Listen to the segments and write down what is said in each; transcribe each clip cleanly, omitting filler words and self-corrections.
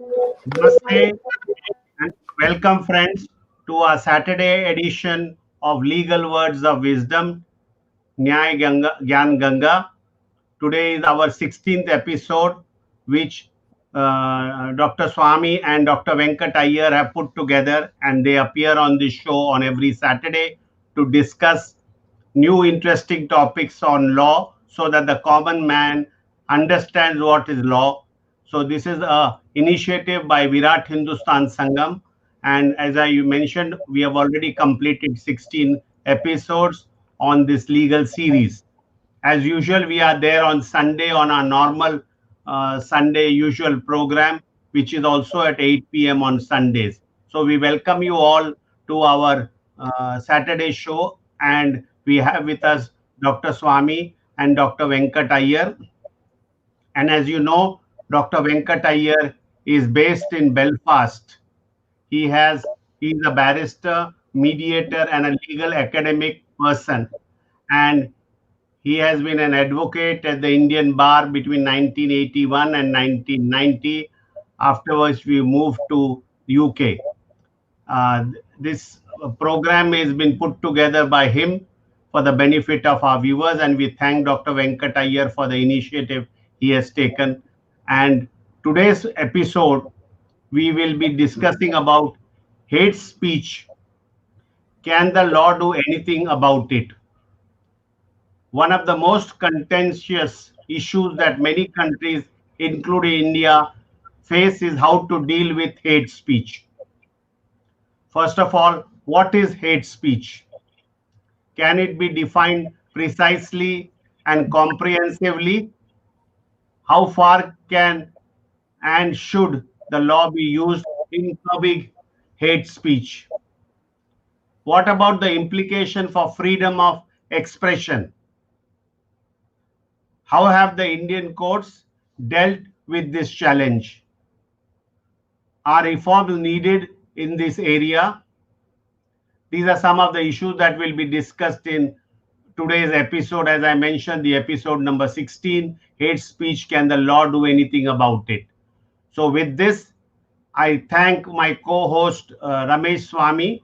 Namaste and welcome, friends, to our Saturday edition of Legal Words of Wisdom, Nyay Gyan Ganga. Today is our 16th episode, which Dr. Swamy and Dr. Venkat Iyer have put together, and they appear on this show on every Saturday to discuss new interesting topics on law so that the common man understands what is law. So this is a initiative by Virat Hindustan Sangam, and as I mentioned, we have already completed 16 episodes on this legal series. As usual, we are there on Sunday on our normal Sunday usual program, which is also at 8 p.m. on Sundays. So we welcome you all to our Saturday show, and we have with us Dr. Swamy and Dr. Venkat Iyer. And as you know, Dr. Venkat Iyer is based in Belfast. He is a barrister, mediator, and a legal academic person, and he has been an advocate at the Indian bar between 1981 and 1990. Afterwards, we moved to UK. This program has been put together by him for the benefit of our viewers, and we thank Dr. Venkat Iyer for the initiative he has taken. And today's episode, we will be discussing about hate speech. Can the law do anything about it? One of the most contentious issues that many countries, including India, face is how to deal with hate speech. First of all, what is hate speech? Can it be defined precisely and comprehensively? How far can and should the law be used in curbing hate speech? What about the implication for freedom of expression? How have the Indian courts dealt with this challenge? Are reforms needed in this area? These are some of the issues that will be discussed in today's episode. As I mentioned, the episode number 16, Hate Speech, Can the Law Do Anything About It? So with this, I thank my co-host Ramesh Swamy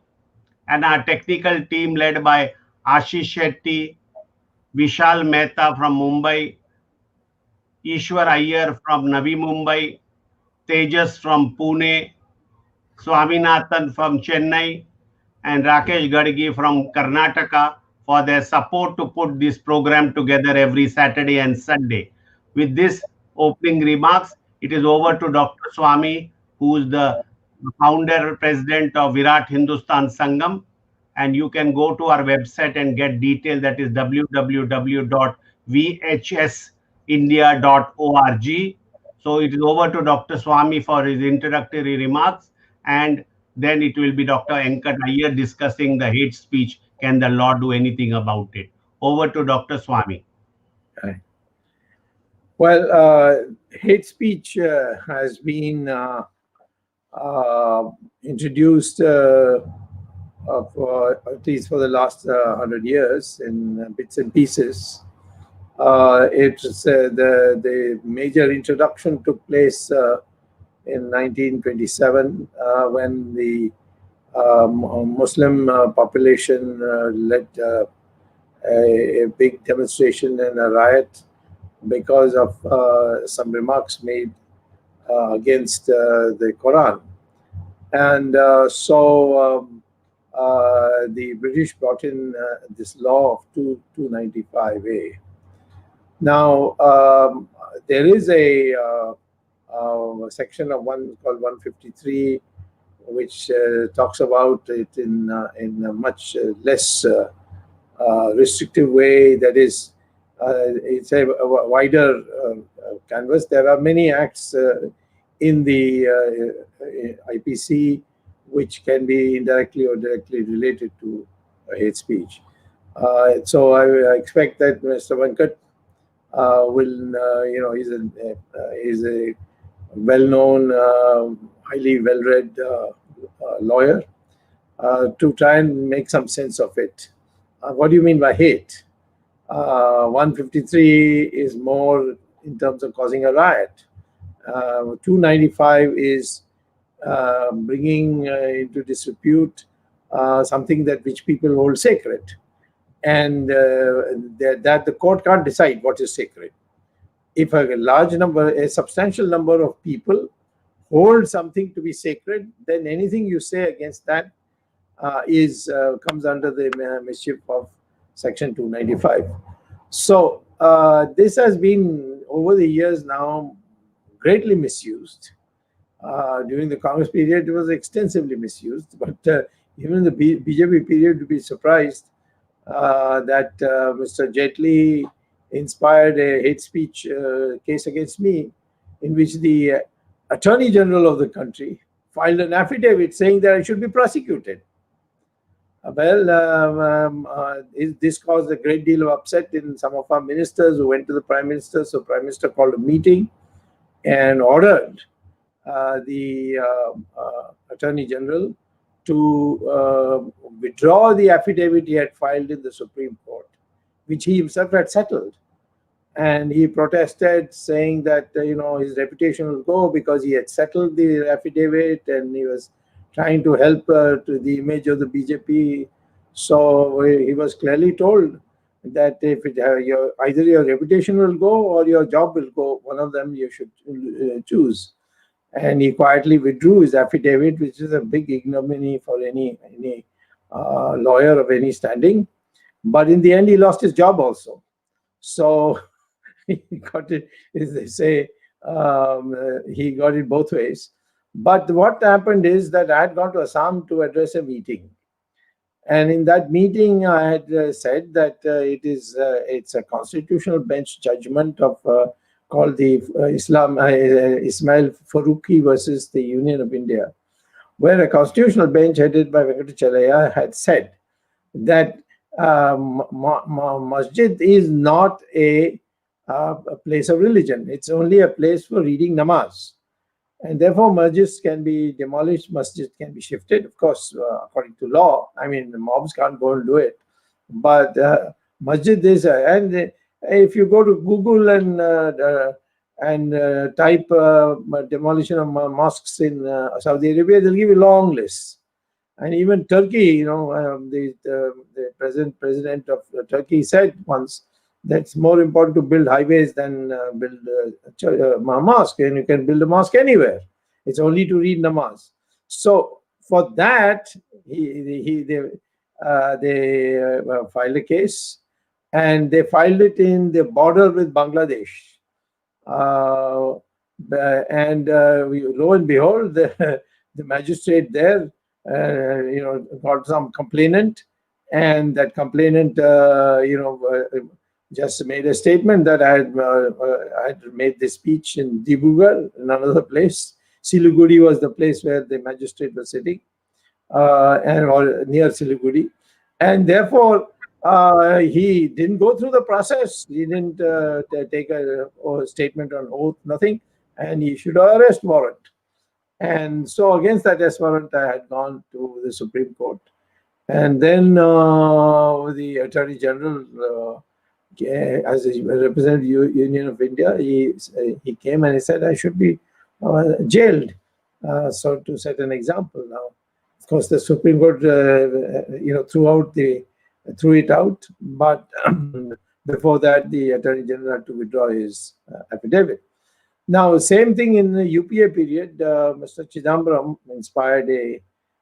and our technical team led by Ashish Shetty, Vishal Mehta from Mumbai, Ishwar Iyer from Navi Mumbai, Tejas from Pune, Swaminathan from Chennai, and Rakesh Gadgi from Karnataka for their support to put this program together every Saturday and Sunday. With this opening remarks, it is over to Dr. Swamy, who is the founder president of Virat Hindustan Sangam. And you can go to our website and get details. That is www.vhsindia.org. So it is over to Dr. Swamy for his introductory remarks, and then it will be Dr. Venkat Iyer discussing the hate speech. Can the law do anything about it? Over to Dr. Swamy. Well, hate speech has been introduced at least for the last 100 years in bits and pieces. It's the major introduction took place in 1927 when the Muslim population led a big demonstration and a riot because of some remarks made against the Quran. And so the British brought in this law of 295A. Now, there is a section of one called 153, which talks about it in a much less restrictive way. That is, it's a wider canvas. There are many acts in the IPC which can be indirectly or directly related to hate speech. So I expect that Mr. Venkat will, he's a well-known, highly well-read lawyer, to try and make some sense of it. What do you mean by hate? 153 is more in terms of causing a riot. 295 is bringing into disrepute something which people hold sacred, and that the court can't decide what is sacred. If a substantial number of people hold something to be sacred, then anything you say against that is comes under the mischief of Section 295. So this has been over the years now greatly misused. During the Congress period, it was extensively misused, but even in the BJP period, you'd be surprised that Mr. Jaitley inspired a hate speech case against me, in which the Attorney General of the country filed an affidavit saying that I should be prosecuted. This caused a great deal of upset in some of our ministers who went to the Prime Minister. So Prime Minister called a meeting and ordered the Attorney General to withdraw the affidavit he had filed in the Supreme Court, which he himself had settled. And he protested, saying that his reputation will go because he had settled the affidavit and he was trying to help to the image of the BJP. So he was clearly told that if either your reputation will go or your job will go, one of them you should choose. And he quietly withdrew his affidavit, which is a big ignominy for any lawyer of any standing. But in the end, he lost his job also. So he got it, as they say, he got it both ways. But what happened is that I had gone to Assam to address a meeting. And in that meeting, I had said that it's a constitutional bench judgment of called the Ismail Faruqi versus the Union of India, where a constitutional bench headed by Venkat Iyer had said that masjid is not a place of religion. It's only a place for reading namaz. And therefore, masjids can be demolished, masjid can be shifted. Of course, according to law, I mean, the mobs can't go and do it. But masjid is, and if you go to Google and type demolition of mosques in Saudi Arabia, they'll give you long lists. And even Turkey, the president of Turkey said once that it's more important to build highways than build a mosque, and you can build a mosque anywhere. It's only to read namaz. So for that, they filed a case, and they filed it in the border with Bangladesh. Lo and behold, the magistrate there, got some complainant, and that complainant, just made a statement that I had made this speech in Dibrugarh, in another place. Siliguri was the place where the magistrate was sitting, or near Siliguri, and therefore he didn't go through the process. He didn't take a statement on oath, nothing, and he issued an arrest warrant. And so against that arrest warrant, I had gone to the Supreme Court, and then the Attorney General, as a representative Union of India, he came and he said I should be jailed, so to set an example. Now, of course, the Supreme Court, threw it out, but before that, the Attorney General had to withdraw his affidavit. Now, same thing in the UPA period. Mr. Chidambaram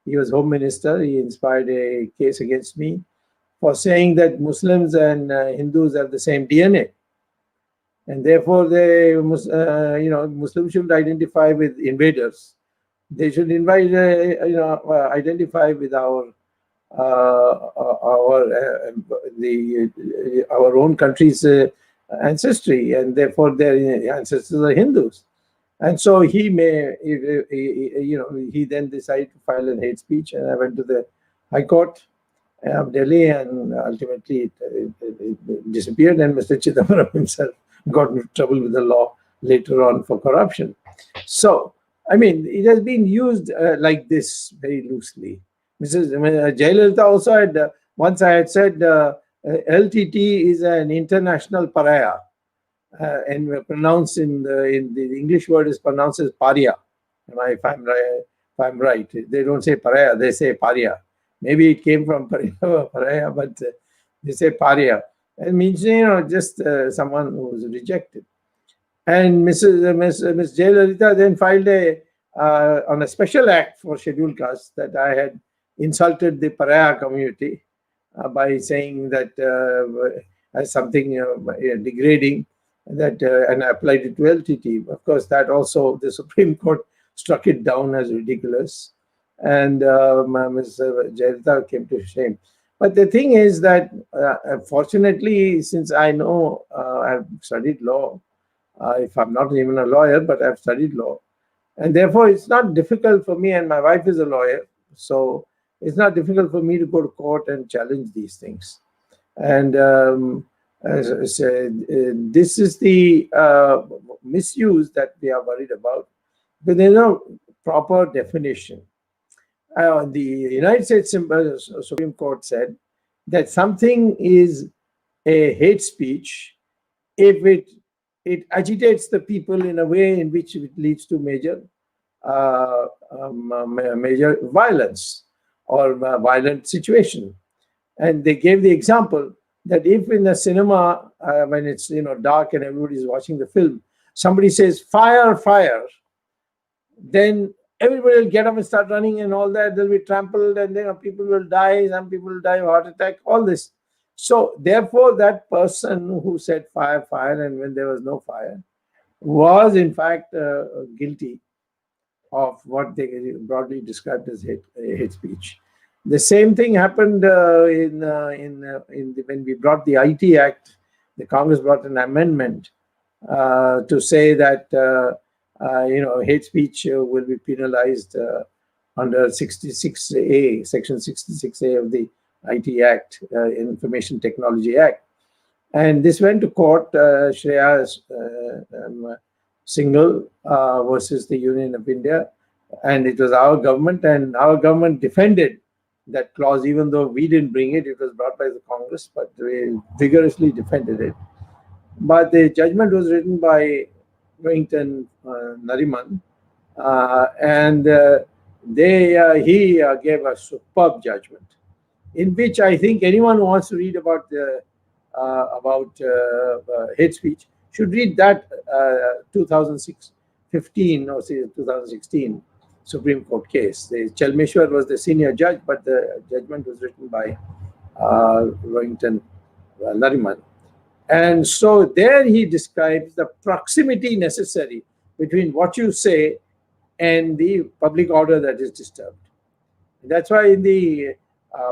he was Home Minister. He inspired a case against me for saying that Muslims and Hindus have the same DNA, and therefore Muslims shouldn't identify with invaders. They should identify with our own country's ancestry, and therefore their ancestors are Hindus. And so he then decided to file a hate speech, and I went to the High Court of Delhi, and ultimately it disappeared, and Mr. Chidambaram himself got into trouble with the law later on for corruption. So, I mean, it has been used like this very loosely. Mrs. Jayalalitha also had, once I had said, LTT is an international pariah. and pronounced in the English word is pronounced as paria. If I'm right, they don't say pariah, they say paria. Maybe it came from pariah, but they say paria. It means just someone who was rejected. And Miss Jayalalitha then filed on a special act for scheduled castes that I had insulted the pariah community by saying that as something degrading, that and I applied it to LTT. Of course, that also the Supreme Court struck it down as ridiculous, and Ms. Jayalalitha came to shame. But the thing is that, fortunately, since I know I've studied law, if I'm not even a lawyer, but I've studied law, and therefore it's not difficult for me, and my wife is a lawyer, so it's not difficult for me to go to court and challenge these things. And as I said, this is the misuse that we are worried about, but there's no proper definition. The United States Supreme Court said that something is a hate speech if it agitates the people in a way in which it leads to major violence or violent situation. And they gave the example that if in the cinema, when it's dark and everybody's watching the film, somebody says fire, fire, then everybody will get up and start running and all that. They'll be trampled and people will die. Some people will die of heart attack, all this. So therefore, that person who said fire, fire, and when there was no fire, was in fact guilty of what they broadly described as hate speech. The same thing happened when we brought the IT Act. The Congress brought an amendment to say that hate speech will be penalized under 66A, Section 66A of the IT Act, Information Technology Act. And this went to court, Shreya's Singhal versus the Union of India. And it was our government, and our government defended that clause, even though we didn't bring it. It was brought by the Congress, but we vigorously defended it. But the judgment was written by Wellington Nariman, and he gave a superb judgment, in which I think anyone who wants to read about hate speech should read that 2015 or 2016 Supreme Court case. The Chalmeshwar was the senior judge, but the judgment was written by Wellington Nariman. And so there he describes the proximity necessary between what you say and the public order that is disturbed. That's why in the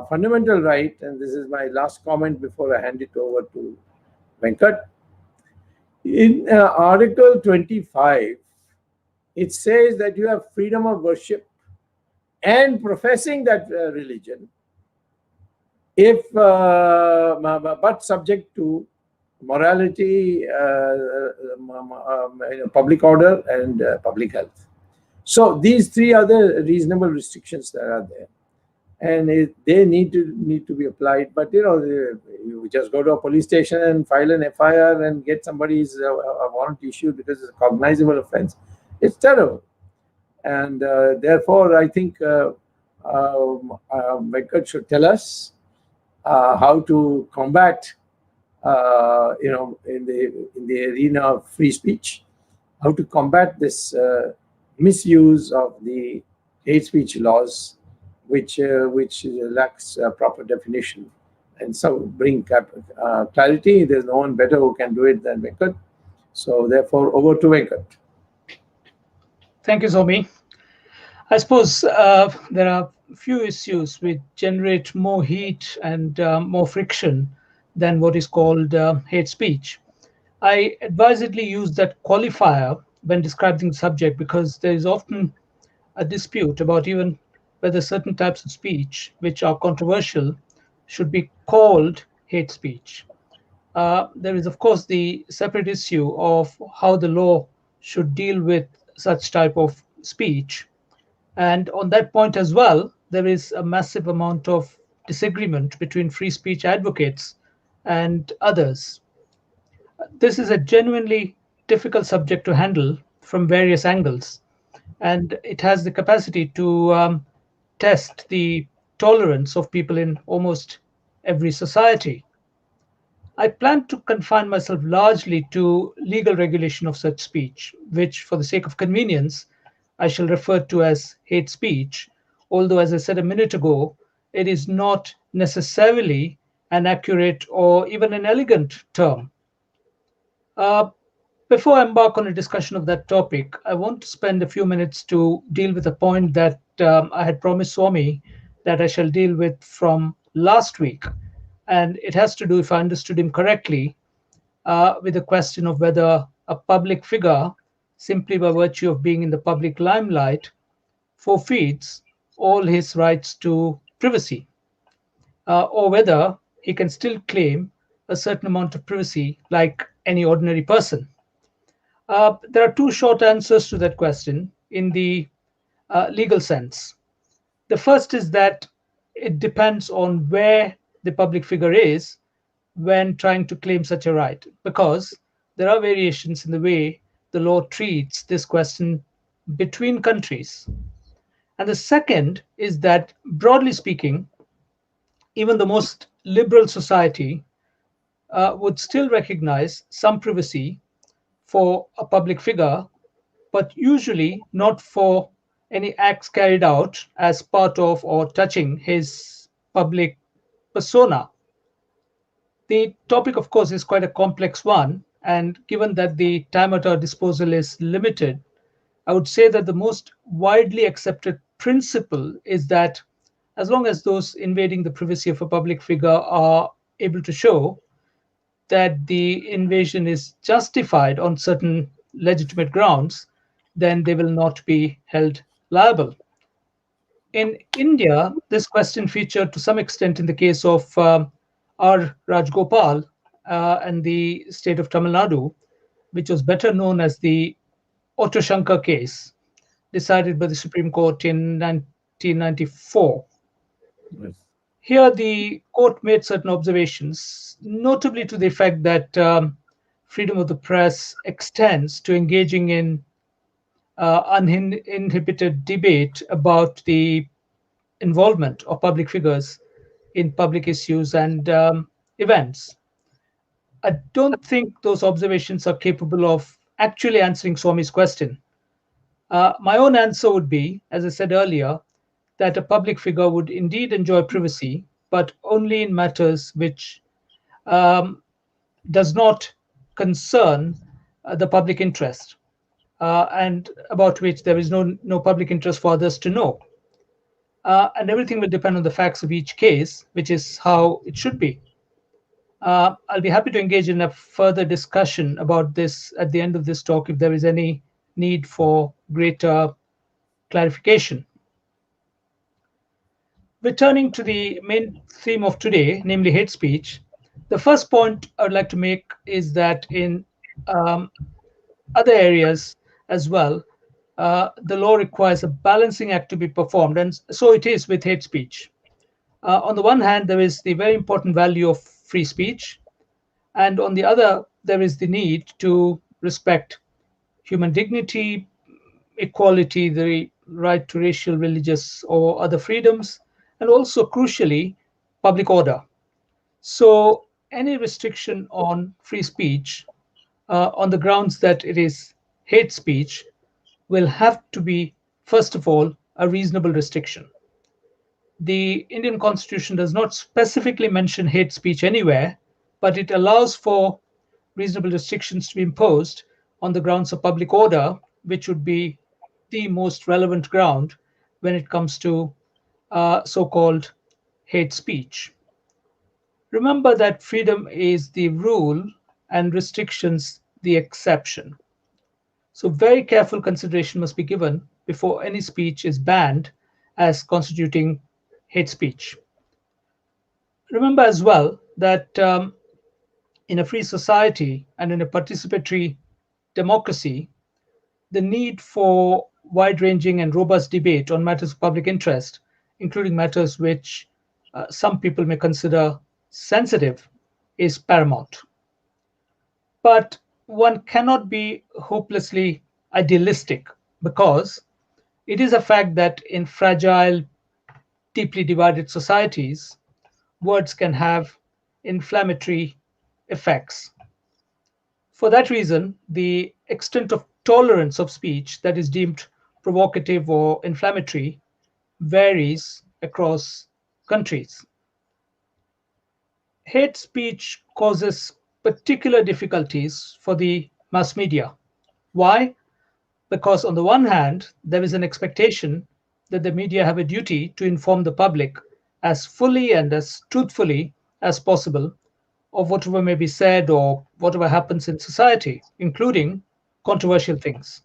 fundamental right, and this is my last comment before I hand it over to Venkat, in Article 25, it says that you have freedom of worship and professing that religion, but subject to morality, public order, and public health. So these three are the reasonable restrictions that are there, and they need to be applied. But you just go to a police station and file an FIR and get somebody's warrant issued because it's a cognizable offense. It's terrible, and therefore I think Venkat should tell us how to combat, in the arena of free speech, how to combat this misuse of the hate speech laws, which lacks proper definition, and so bring clarity. There's no one better who can do it than Venkat. So therefore, over to Venkat. Thank you, Swamy. I suppose there are few issues which generate more heat and more friction than what is called hate speech. I advisedly use that qualifier when describing the subject because there is often a dispute about even whether certain types of speech which are controversial should be called hate speech. There is, of course, the separate issue of how the law should deal with such type of speech. And on that point as well, there is a massive amount of disagreement between free speech advocates and others. This is a genuinely difficult subject to handle from various angles, and it has the capacity to test the tolerance of people in almost every society. I plan to confine myself largely to legal regulation of such speech, which, for the sake of convenience, I shall refer to as hate speech, although, as I said a minute ago, it is not necessarily an accurate or even an elegant term. Uh, Before I embark on a discussion of that topic, I want to spend a few minutes to deal with a point that I had promised Swami that I shall deal with from last week. And it has to do, if I understood him correctly, with the question of whether a public figure, simply by virtue of being in the public limelight, forfeits all his rights to privacy, or whether he can still claim a certain amount of privacy like any ordinary person. There are two short answers to that question in the legal sense. The first is that it depends on where the public figure is when trying to claim such a right, because there are variations in the way the law treats this question between countries. And the second is that, broadly speaking, even the most liberal society would still recognize some privacy for a public figure, but usually not for any acts carried out as part of or touching his public persona. The topic, of course, is quite a complex one, and given that the time at our disposal is limited, I would say that the most widely accepted principle is that as long as those invading the privacy of a public figure are able to show that the invasion is justified on certain legitimate grounds, then they will not be held liable. In India, this question featured to some extent in the case of R. Rajgopal and the state of Tamil Nadu, which was better known as the Otto Shankar case, decided by the Supreme Court in 1994. Yes. Here, the court made certain observations, notably to the effect that freedom of the press extends to engaging in uninhibited debate about the involvement of public figures in public issues and events. I don't think those observations are capable of actually answering Swami's question. My own answer would be, as I said earlier, that a public figure would indeed enjoy privacy, but only in matters which um, does not concern the public interest, and about which there is no public interest for others to know. And everything will depend on the facts of each case, which is how it should be. I'll be happy to engage in a further discussion about this at the end of this talk if there is any need for greater clarification. Returning to the main theme of today, namely hate speech, the first point I would like to make is that in um, other areas as well, the law requires a balancing act to be performed, and so it is with hate speech. On the one hand, there is the very important value of free speech, and on the other, there is the need to respect human dignity, equality, the right to racial, religious, or other freedoms, and also, crucially, public order. So, any restriction on free speech on the grounds that it is hate speech will have to be, first of all, a reasonable restriction. The Indian Constitution does not specifically mention hate speech anywhere, but it allows for reasonable restrictions to be imposed on the grounds of public order, which would be the most relevant ground when it comes to so called hate speech. Remember that freedom is the rule and restrictions the exception. So, very careful consideration must be given before any speech is banned as constituting hate speech. Remember as well that in a free society and in a participatory democracy, the need for wide ranging and robust debate on matters of public interest, including matters which some people may consider sensitive, is paramount. But one cannot be hopelessly idealistic because it is a fact that in fragile, deeply divided societies, words can have inflammatory effects. For that reason, the extent of tolerance of speech that is deemed provocative or inflammatory varies across countries. Hate speech causes particular difficulties for the mass media. Why? Because, on the one hand, there is an expectation that the media have a duty to inform the public as fully and as truthfully as possible of whatever may be said or whatever happens in society, including controversial things.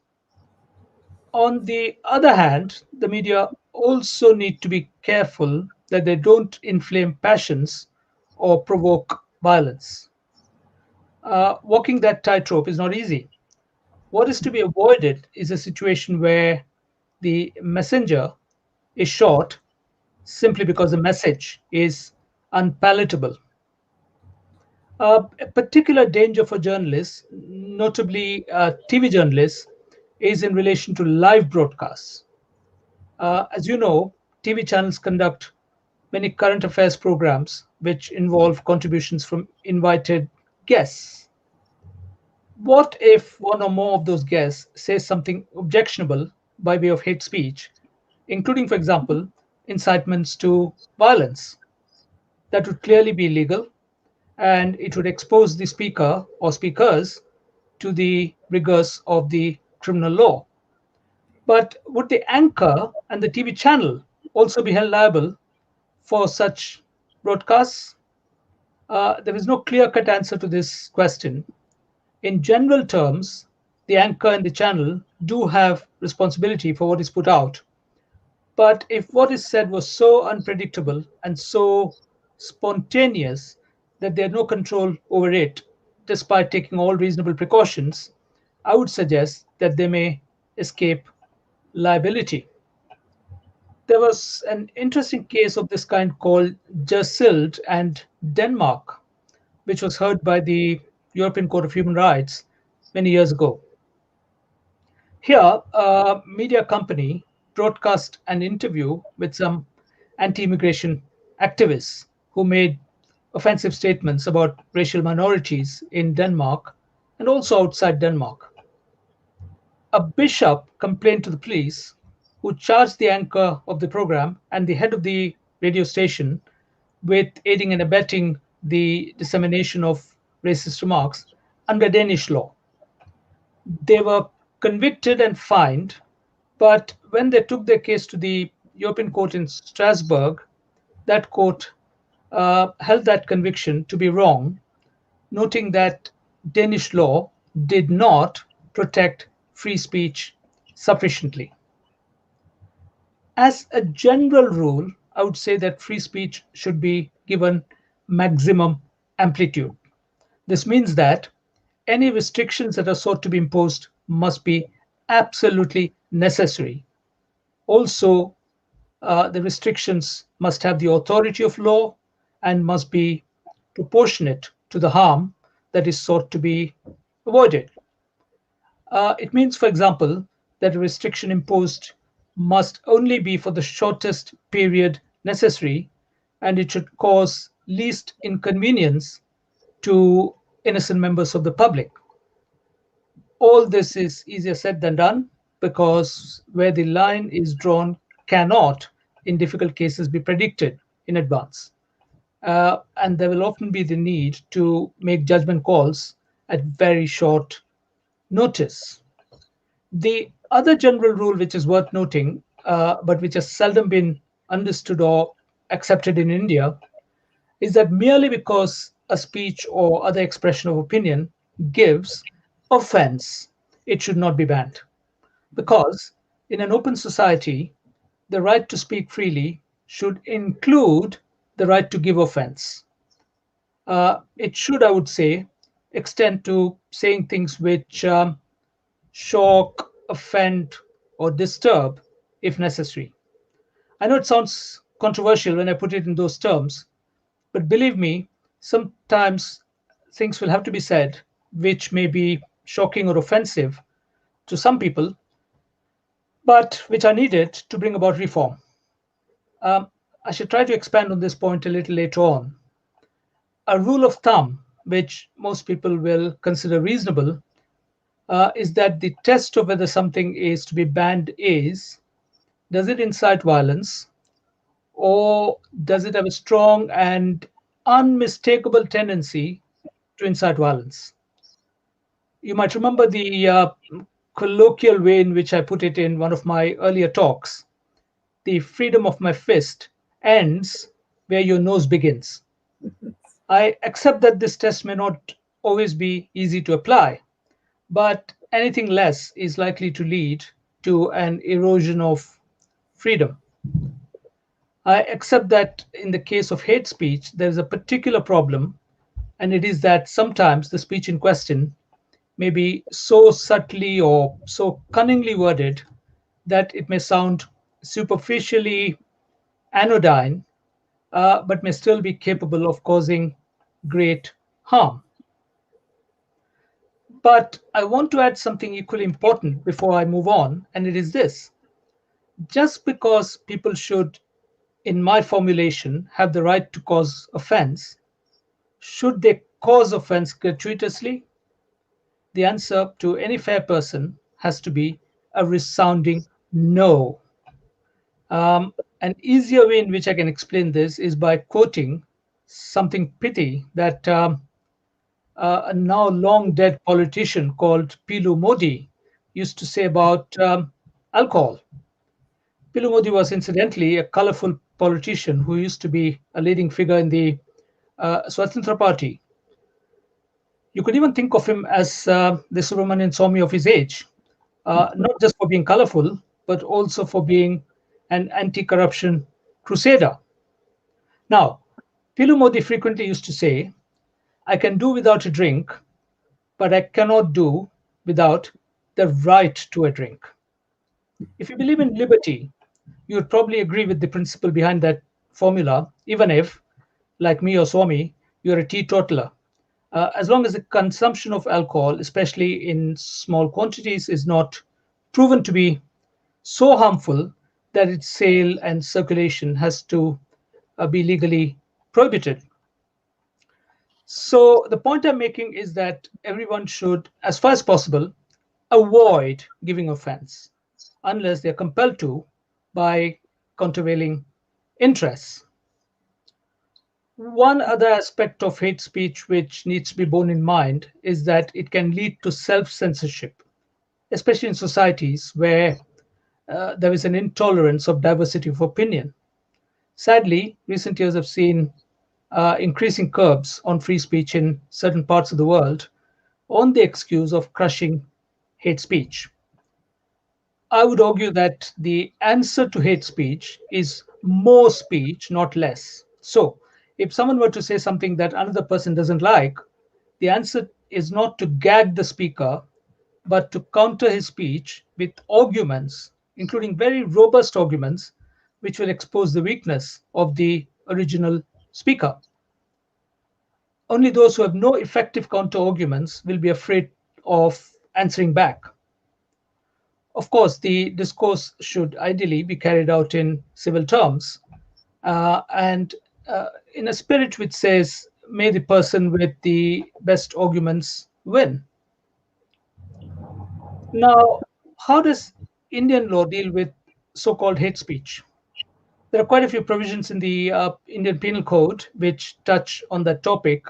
On the other hand, the media also need to be careful that they don't inflame passions or provoke violence. Walking that tightrope is not easy. What is to be avoided is a situation where the messenger is short simply because the message is unpalatable. A particular danger for journalists, notably TV journalists, is in relation to live broadcasts. As you know, TV channels conduct many current affairs programs which involve contributions from invited guests. What if one or more of those guests says something objectionable by way of hate speech, including, for example, incitements to violence? That would clearly be illegal and it would expose the speaker or speakers to the rigors of the criminal law. But would the anchor and the TV channel also be held liable for such broadcasts? There is no clear cut answer to this question. In general terms, the anchor and the channel do have responsibility for what is put out. But if what is said was so unpredictable and so spontaneous that they had no control over it, despite taking all reasonable precautions, I would suggest that they may escape liability. There was an interesting case of this kind called Jersild and Denmark, which was heard by the European Court of Human Rights many years ago. Here, a media company broadcast an interview with some anti immigration activists who made offensive statements about racial minorities in Denmark and also outside Denmark. A bishop complained to the police, who charged the anchor of the program and the head of the radio station with aiding and abetting the dissemination of racist remarks under Danish law. They were convicted and fined, but when they took their case to the European Court in Strasbourg, that court held that conviction to be wrong, noting that Danish law did not protect free speech sufficiently. As a general rule, I would say that free speech should be given maximum amplitude. This means that any restrictions that are sought to be imposed must be absolutely necessary. Also, the restrictions must have the authority of law and must be proportionate to the harm that is sought to be avoided. It means, for example, that a restriction imposed must only be for the shortest period necessary and it should cause least inconvenience to innocent members of the public. All this is easier said than done because where the line is drawn cannot, in difficult cases, be predicted in advance. And there will often be the need to make judgment calls at very short notice. The other general rule, which is worth noting, but which has seldom been understood or accepted in India, is that merely because a speech or other expression of opinion gives offense, it should not be banned. Because in an open society, the right to speak freely should include the right to give offense. It should, I would say, extend to saying things which shock, offend, or disturb if necessary. I know it sounds controversial when I put it in those terms, but believe me, sometimes things will have to be said which may be shocking or offensive to some people, but which are needed to bring about reform. Um, I should try to expand on this point a little later on. A rule of thumb, which most people will consider reasonable, is that the test of whether something is to be banned is, does it incite violence, or does it have a strong and unmistakable tendency to incite violence? You might remember the colloquial way in which I put it in one of my earlier talks. The freedom of my fist ends where your nose begins. I accept that this test may not always be easy to apply, but anything less is likely to lead to an erosion of freedom. I accept that in the case of hate speech, there is a particular problem, and it is that sometimes the speech in question may be so subtly or so cunningly worded that it may sound superficially anodyne, but may still be capable of causing great harm. But I want to add something equally important before I move on, and it is this: just because people should, in my formulation, have the right to cause offense, should they cause offense gratuitously? The answer to any fair person has to be a resounding no. An easier way in which I can explain this is by quoting something pithy that a now long dead politician called Pilu Modi used to say about alcohol. Pilu Modi was incidentally a colorful politician who used to be a leading figure in the Swatantra Party. You could even think of him as the Subramanian Swamy of his age, not just for being colorful, but also for being an anti corruption crusader. Now, Pilu Modi frequently used to say, I can do without a drink, but I cannot do without the right to a drink. If you believe in liberty, you would probably agree with the principle behind that formula, even if, like me or Swami, you're a teetotaler. As long as the consumption of alcohol, especially in small quantities, is not proven to be so harmful that its sale and circulation has to be legally prohibited. So, the point I'm making is that everyone should, as far as possible, avoid giving offense unless they're compelled to by countervailing interests. One other aspect of hate speech which needs to be borne in mind is that it can lead to self censorship, especially in societies where there is an intolerance of diversity of opinion. Sadly, recent years have seen increasing curbs on free speech in certain parts of the world on the excuse of crushing hate speech. I would argue that the answer to hate speech is more speech, not less. So, if someone were to say something that another person doesn't like, the answer is not to gag the speaker, but to counter his speech with arguments, including very robust arguments, which will expose the weakness of the original speaker. Only those who have no effective counter arguments will be afraid of answering back. Of course, the discourse should ideally be carried out in civil terms and in a spirit which says, may the person with the best arguments win. Now, how does Indian law deal with so called hate speech? There are quite a few provisions in the Indian Penal Code which touch on that topic,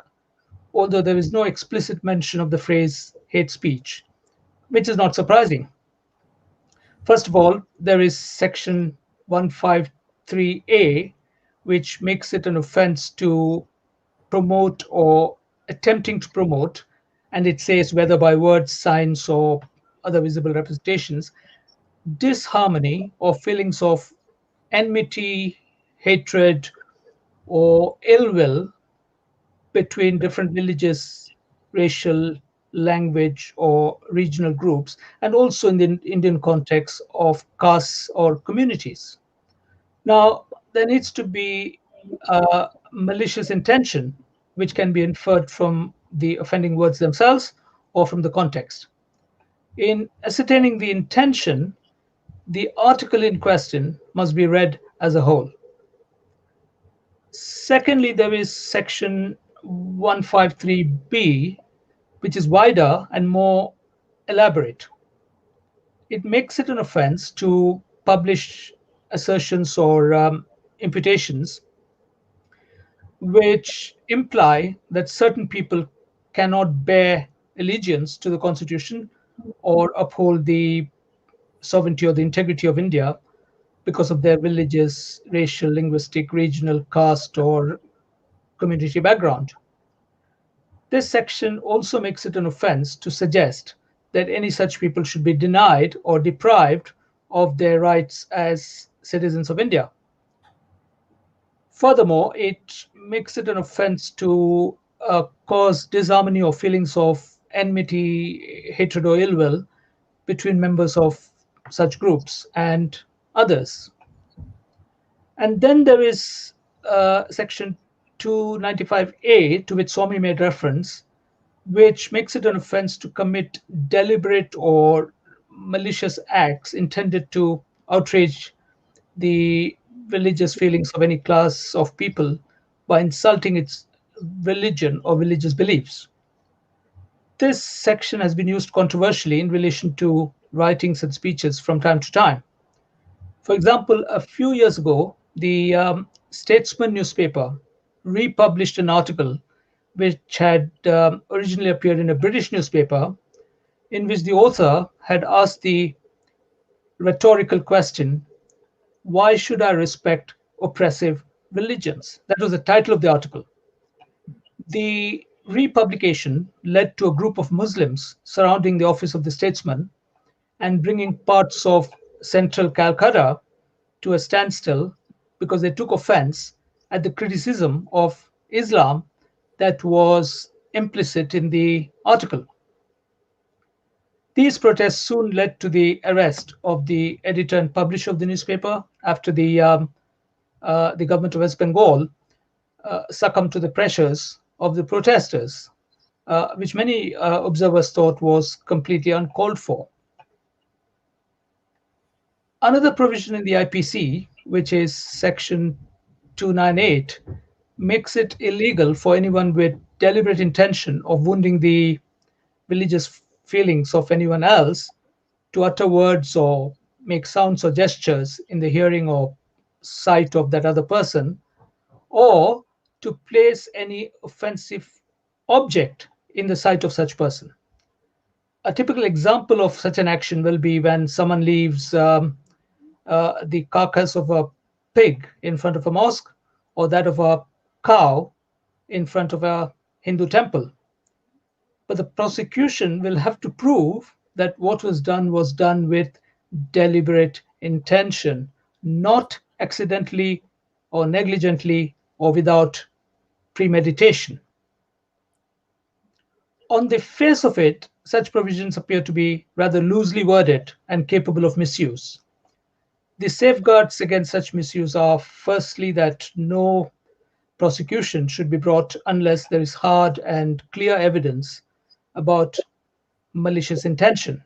although there is no explicit mention of the phrase hate speech, which is not surprising. First of all, there is section 153A, which makes it an offense to promote or attempting to promote, and it says whether by words, signs, or other visible representations, disharmony or feelings of enmity, hatred, or ill will between different religious, racial, language, or regional groups, and also in the Indian context of castes or communities. Now, there needs to be malicious intention, which can be inferred from the offending words themselves, or from the context. In ascertaining the intention, the article in question must be read as a whole. Secondly, there is section 153B, which is wider and more elaborate. It makes it an offense to publish assertions or imputations which imply that certain people cannot bear allegiance to the Constitution or uphold the sovereignty or the integrity of India because of their religious, racial, linguistic, regional, caste, or community background. This section also makes it an offense to suggest that any such people should be denied or deprived of their rights as citizens of India. Furthermore, it makes it an offense to cause disharmony or feelings of enmity, hatred, or ill will between members of such groups and others. And then there is section 295A, to which Swamy made reference, which makes it an offense to commit deliberate or malicious acts intended to outrage the religious feelings of any class of people by insulting its religion or religious beliefs. This section has been used controversially in relation to writings and speeches from time to time. For example, a few years ago, the Statesman newspaper republished an article which had originally appeared in a British newspaper, in which the author had asked the rhetorical question, "Why should I respect oppressive religions?" That was the title of the article. The republication led to a group of Muslims surrounding the office of the Statesman and bringing parts of central Calcutta to a standstill because they took offense at the criticism of Islam that was implicit in the article. These protests soon led to the arrest of the editor and publisher of the newspaper after the government of West Bengal succumbed to the pressures of the protesters, which many observers thought was completely uncalled for. Another provision in the IPC, which is section 298, makes it illegal for anyone with deliberate intention of wounding the religious feelings of anyone else to utter words or make sounds or gestures in the hearing or sight of that other person, or to place any offensive object in the sight of such person. A typical example of such an action will be when someone leaves the carcass of a pig in front of a mosque or that of a cow in front of a Hindu temple. But the prosecution will have to prove that what was done with deliberate intention, not accidentally or negligently or without premeditation. On the face of it, such provisions appear to be rather loosely worded and capable of misuse. The safeguards against such misuse are firstly that no prosecution should be brought unless there is hard and clear evidence about malicious intention.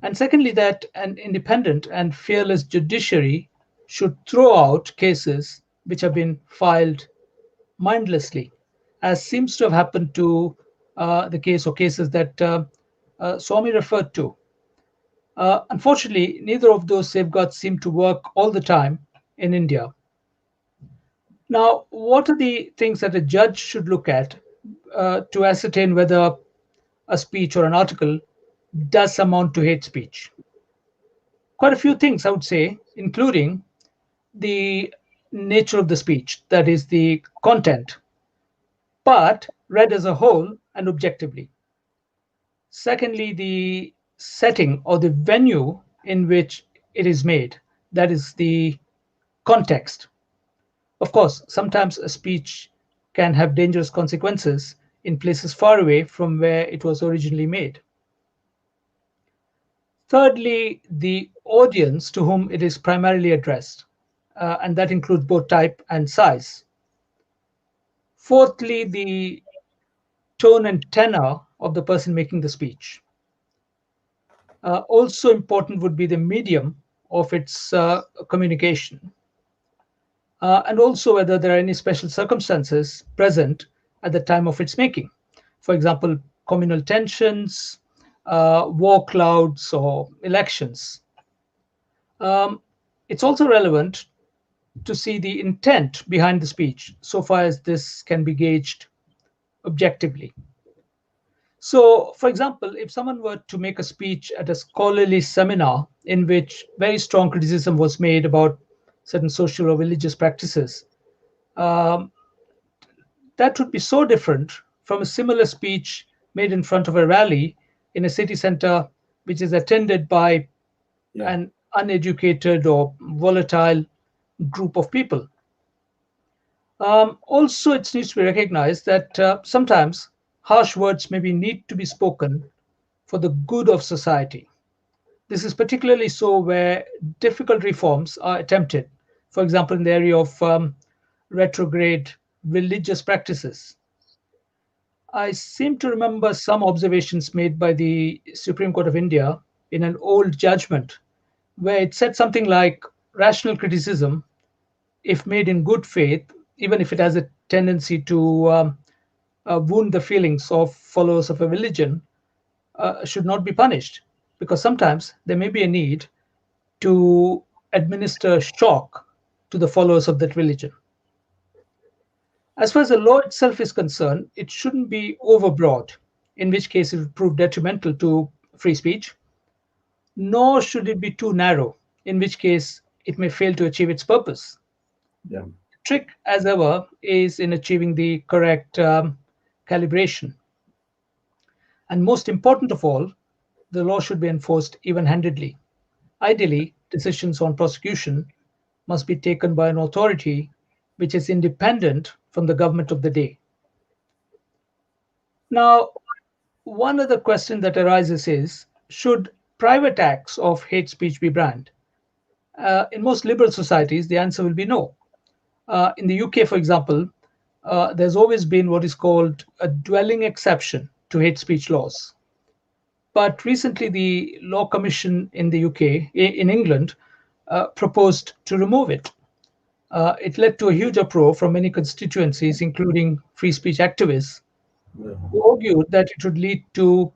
And secondly, that an independent and fearless judiciary should throw out cases which have been filed mindlessly, as seems to have happened to the case or cases that Swamy referred to. Unfortunately, neither of those safeguards seem to work all the time in India. Now, what are the things that a judge should look at to ascertain whether a speech or an article does amount to hate speech? Quite a few things, I would say, including the nature of the speech, that is, the content, but read as a whole and objectively. Secondly, the setting or the venue in which it is made, that is, the context. Of course, sometimes a speech can have dangerous consequences in places far away from where it was originally made. Thirdly, the audience to whom it is primarily addressed, and that includes both type and size. Fourthly, the tone and tenor of the person making the speech. Also important would be the medium of its communication, and also whether there are any special circumstances present at the time of its making. For example, communal tensions, war clouds, or elections. Um, it's also relevant to see the intent behind the speech, so far as this can be gauged objectively. So, for example, if someone were to make a speech at a scholarly seminar in which very strong criticism was made about certain social or religious practices, um, that would be so different from a similar speech made in front of a rally in a city center which is attended by Yeah. an uneducated or volatile group of people. Also, it needs to be recognized that sometimes harsh words maybe need to be spoken for the good of society. This is particularly so where difficult reforms are attempted, for example, in the area of retrograde religious practices. I seem to remember some observations made by the Supreme Court of India in an old judgment where it said something like rational criticism, if made in good faith, even if it has a tendency to wound the feelings of followers of a religion, should not be punished because sometimes there may be a need to administer shock to the followers of that religion. As far as the law itself is concerned, it shouldn't be overbroad, in which case it would prove detrimental to free speech, nor should it be too narrow, in which case it may fail to achieve its purpose. Yeah. Trick, as ever, is in achieving the correct calibration. And most important of all, the law should be enforced even handedly. Ideally, decisions on prosecution must be taken by an authority which is independent from the government of the day. Now, one other question that arises is, should private acts of hate speech be banned? In most liberal societies, the answer will be no. In the UK, for example, there's always been what is called a dwelling exception to hate speech laws. But recently, the Law Commission in the UK, in England, proposed to remove it. It led to a huge uproar from many constituencies, including free speech activists, Yeah. who argued that it would lead to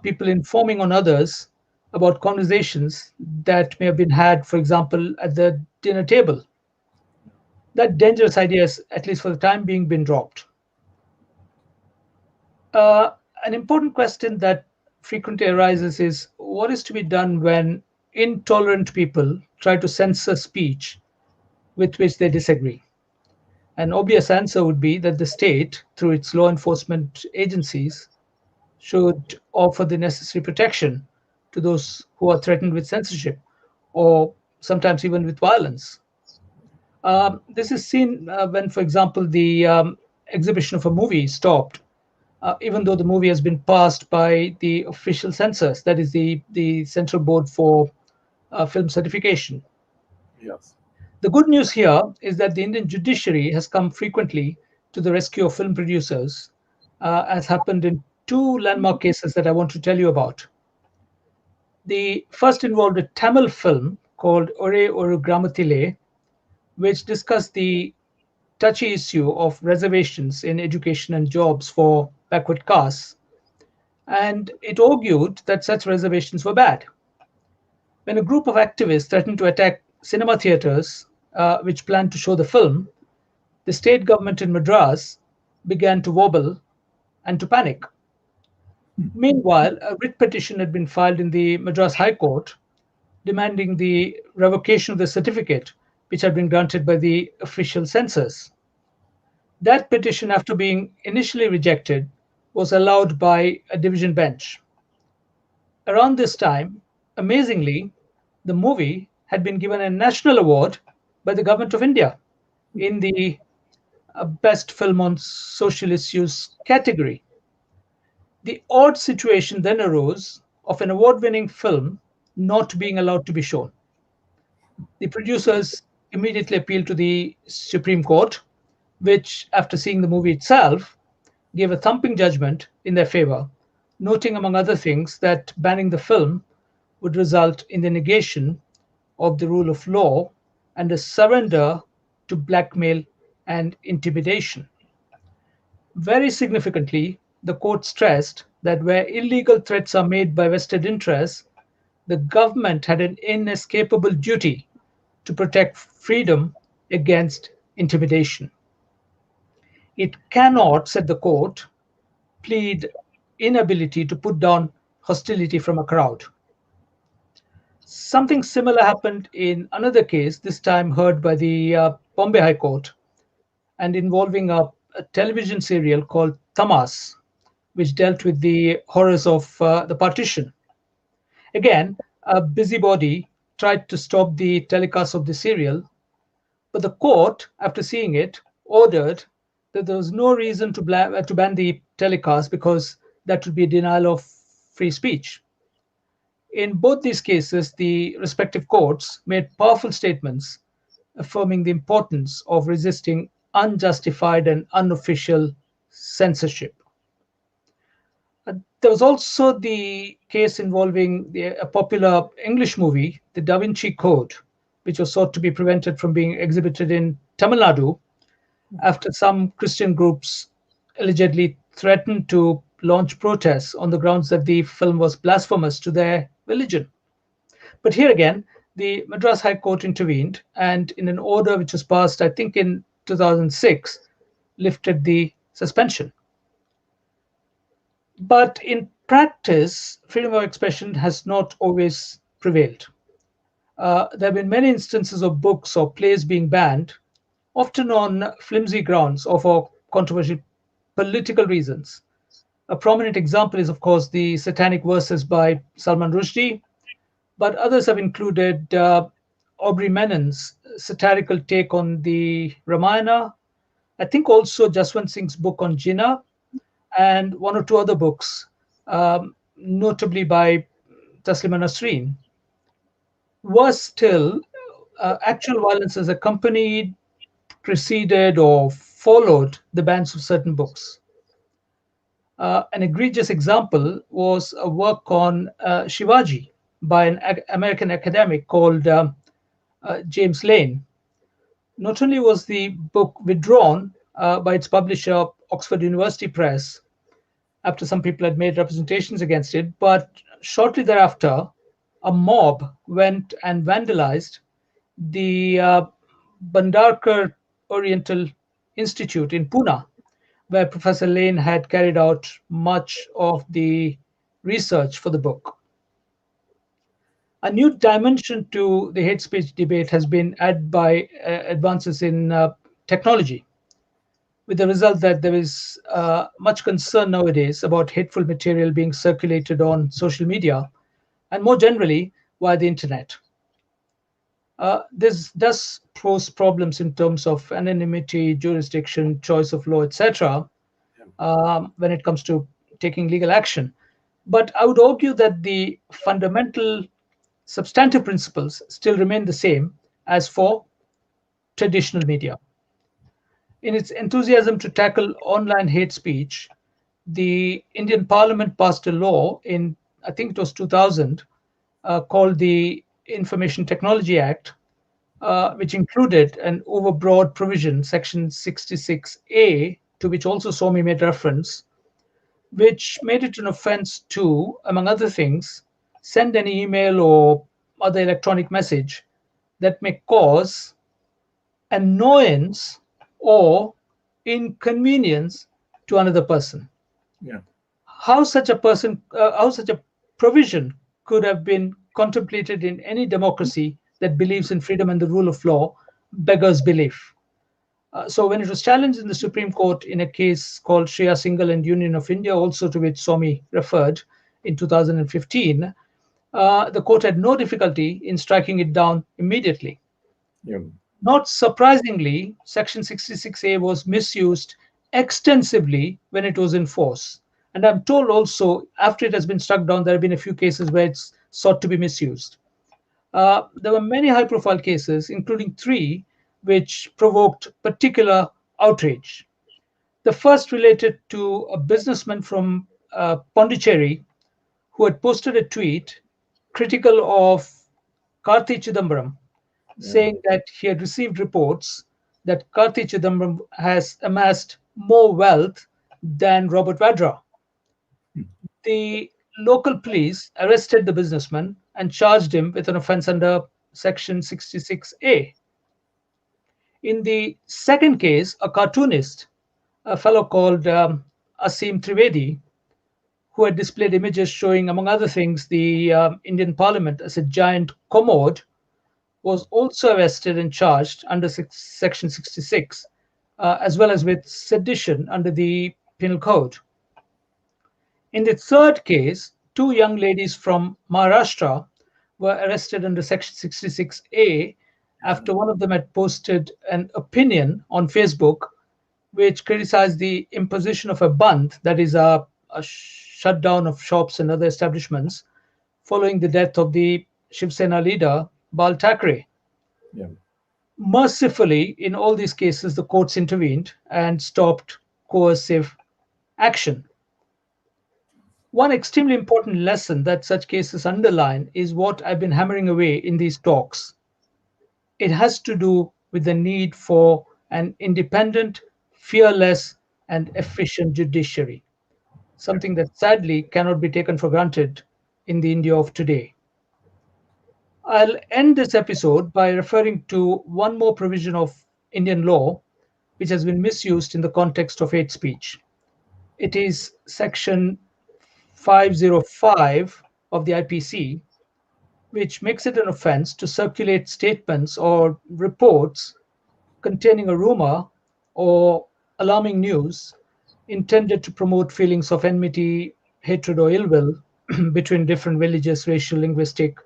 people informing on others about conversations that may have been had, for example, at the dinner table. That dangerous idea has, at least for the time being, been dropped. Uh, an important question that frequently arises is what is to be done when intolerant people try to censor speech with which they disagree? An obvious answer would be that the state, through its law enforcement agencies, should offer the necessary protection to those who are threatened with censorship or sometimes even with violence. This is seen when, for example, the exhibition of a movie is stopped, even though the movie has been passed by the official censors, that is the Central Board for Film Certification. Yes. The good news here is that the Indian judiciary has come frequently to the rescue of film producers, as happened in two landmark cases that I want to tell you about. The first involved a Tamil film called Ore Oru Gramatile, which discussed the touchy issue of reservations in education and jobs for backward castes, and it argued that such reservations were bad. When a group of activists threatened to attack cinema theaters which planned to show the film, the state government in Madras began to wobble and to panic. Meanwhile, a writ petition had been filed in the Madras High Court demanding the revocation of the certificate which had been granted by the official censors. That petition, after being initially rejected, was allowed by a division bench. Around this time, amazingly, the movie had been given a national award by the government of India in the Best Film on Social Issues category. The odd situation then arose of an award winning film not being allowed to be shown. The producers immediately appealed to the Supreme Court, which, after seeing the movie itself, gave a thumping judgment in their favor, noting, among other things, that banning the film would result in the negation of the rule of law and a surrender to blackmail and intimidation. Very significantly, the court stressed that where illegal threats are made by vested interests, the government had an inescapable duty to protect freedom against intimidation. It cannot, said the court, plead inability to put down hostility from a crowd. Something similar happened in another case, this time heard by the Bombay High Court, and involving a television serial called Tamas, which dealt with the horrors of the partition. Again, a busybody tried to stop the telecast of the serial, but the court, after seeing it, ordered that there was no reason to ban the telecast because that would be a denial of free speech. In both these cases, the respective courts made powerful statements affirming the importance of resisting unjustified and unofficial censorship. There was also the case involving a popular English movie, The Da Vinci Code, which was sought to be prevented from being exhibited in Tamil Nadu after some Christian groups allegedly threatened to launch protests on the grounds that the film was blasphemous to their religion. But here again, the Madras High Court intervened and, in an order which was passed, I think, in 2006, lifted the suspension. But in practice, freedom of expression has not always prevailed. There have been many instances of books or plays being banned, often on flimsy grounds or for controversial political reasons. A prominent example is, of course, the Satanic Verses by Salman Rushdie, but others have included Aubrey Menon's satirical take on the Ramayana, I think also Jaswant Singh's book on Jinnah, and one or two other books, notably by Taslima Nasreen. Worse still, actual violence has accompanied, preceded, or followed the bans of certain books. An egregious example was a work on Shivaji by an American academic called James Lane. Not only was the book withdrawn by its publisher, Oxford University Press, after some people had made representations against it, but shortly thereafter, a mob went and vandalized the Bhandarkar Oriental Institute in Pune, where Professor Lane had carried out much of the research for the book. A new dimension to the hate speech debate has been added by advances in technology, with the result that there is much concern nowadays about hateful material being circulated on social media and more generally via the internet. This does pose problems in terms of anonymity, jurisdiction, choice of law, etc., when it comes to taking legal action. But I would argue that the fundamental substantive principles still remain the same as for traditional media. In its enthusiasm to tackle online hate speech, the Indian Parliament passed a law in, I think it was 2000, called the Information Technology Act, which included an overbroad provision, Section 66A, to which also Swamy made reference, which made it an offense to, among other things, send any email or other electronic message that may cause annoyance or inconvenience to another person. Yeah. How such a provision could have been contemplated in any democracy that believes in freedom and the rule of law beggars belief. So when it was challenged in the Supreme Court in a case called Shreya Singhal and Union of India, also to which Swamy referred in 2015, the court had no difficulty in striking it down immediately. Yeah. Not surprisingly, Section 66A was misused extensively when it was in force. And I'm told also, after it has been struck down, there have been a few cases where it's sought to be misused. There were many high-profile cases, including 3, which provoked particular outrage. The first related to a businessman from Pondicherry, who had posted a tweet critical of Karthi Chidambaram, saying that he had received reports that Karthi Chidambaram has amassed more wealth than Robert Vadra. The local police arrested the businessman and charged him with an offense under Section 66A. In the second case, a cartoonist, a fellow called Asim Trivedi, who had displayed images showing, among other things, the Indian Parliament as a giant commode, was also arrested and charged under Section 66, as well as with sedition under the Penal Code. In the third case, two young ladies from Maharashtra were arrested under Section 66A after one of them had posted an opinion on Facebook which criticized the imposition of a band, that is, a shutdown of shops and other establishments, following the death of the Shiv Sena leader Bal Thackeray. Yeah. Mercifully, in all these cases, the courts intervened and stopped coercive action. One extremely important lesson that such cases underline is what I've been hammering away in these talks. It has to do with the need for an independent, fearless, and efficient judiciary, something that sadly cannot be taken for granted in the India of today. I'll end this episode by referring to one more provision of Indian law which has been misused in the context of hate speech. It is Section 505 of the IPC, which makes it an offense to circulate statements or reports containing a rumor or alarming news intended to promote feelings of enmity, hatred, or ill will between different religious, racial, linguistic,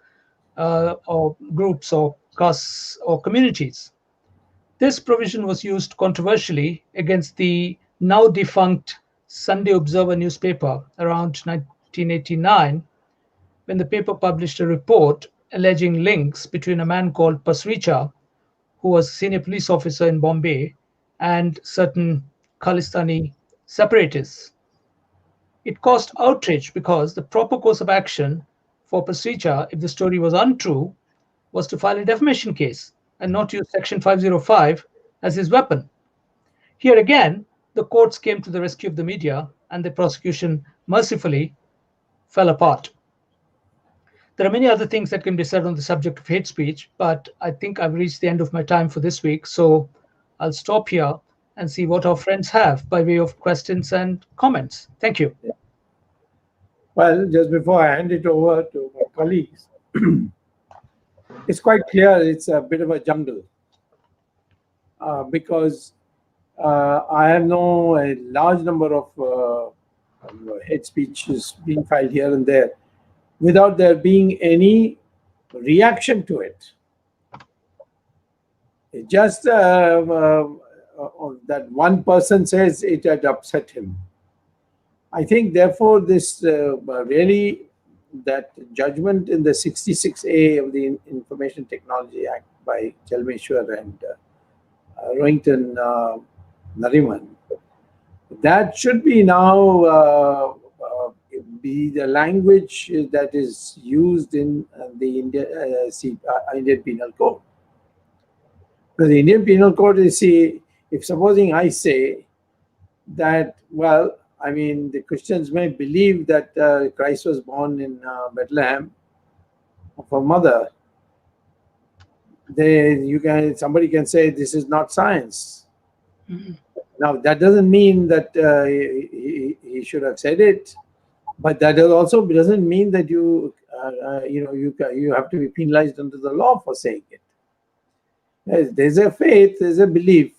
or groups or castes or communities. This provision was used controversially against the now defunct Sunday Observer newspaper around 1989, when the paper published a report alleging links between a man called Pasricha, who was a senior police officer in Bombay, and certain Khalistani separatists. It caused outrage because the proper course of action for Pasricha, if the story was untrue, was to file a defamation case and not use Section 505 as his weapon. Here again, the courts came to the rescue of the media and the prosecution mercifully fell apart. There are many other things that can be said on the subject of hate speech, but I think I've reached the end of my time for this week, so I'll stop here and see what our friends have by way of questions and comments. Thank you. Well, just before I hand it over to my colleagues, it's quite clear it's a bit of a jungle because I have known a large number of hate speeches being filed here and there without there being any reaction to it. It just that one person says it had upset him. I think, therefore, this really, that judgment in the 66A of the Information Technology Act by Chelmeshwar and Rohington Nariman, that should be now be the language that is used in the Indian Penal Code. Because the Indian Penal Code is, see, if supposing I say that, well, I mean, the Christians may believe that Christ was born in Bethlehem of a mother. Somebody can say this is not science. Mm-hmm. Now that doesn't mean that he should have said it, but that also doesn't mean that you have to be penalized under the law for saying it. There's a faith, there's a belief,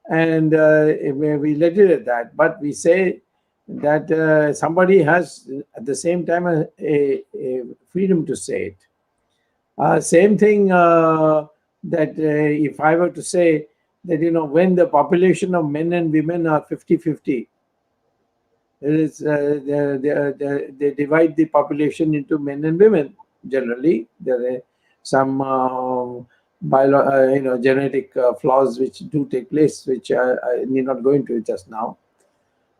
and we let it at that. But we say that somebody has at the same time a freedom to say it. Same thing that if I were to say that, when the population of men and women are 50-50, they divide the population into men and women. Generally, there are some genetic flaws which do take place, which I need not go into just now.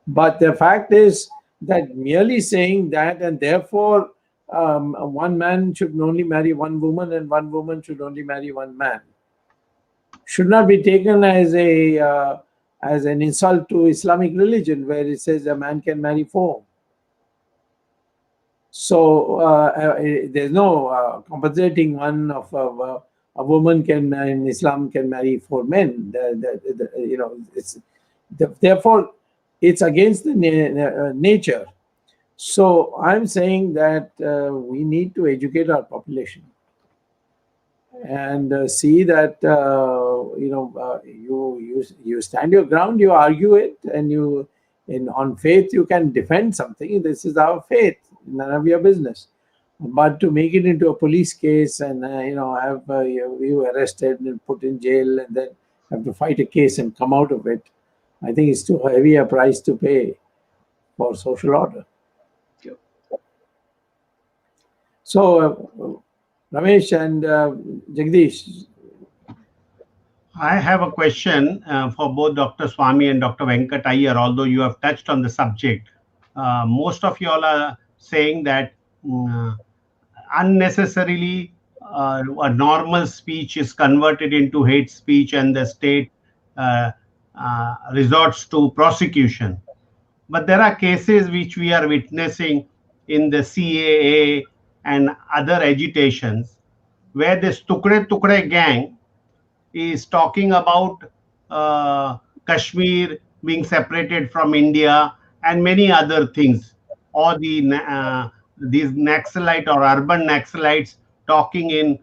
But the fact is that merely saying that, and therefore one man should only marry one woman and one woman should only marry one man, should not be taken as an insult to Islamic religion, where it says a man can marry four. So there's no compensating one of a woman can in Islam can marry four men. Therefore it's against the nature. So I'm saying that we need to educate our population and see that you stand your ground, you argue it, and on faith you can defend something. This is our faith, none of your business. But to make it into a police case and have you arrested and put in jail and then have to fight a case and come out of it, I think it's too heavy a price to pay for social order. Yep. So Ramesh and Jagdish. I have a question for both Dr. Swamy and Dr. Venkat Iyer, although you have touched on the subject. Most of you all are saying that unnecessarily a normal speech is converted into hate speech and the state resorts to prosecution. But there are cases which we are witnessing in the CAA and other agitations where this Tukre Tukre gang is talking about Kashmir being separated from India and many other things, or these Naxalite or urban Naxalites talking in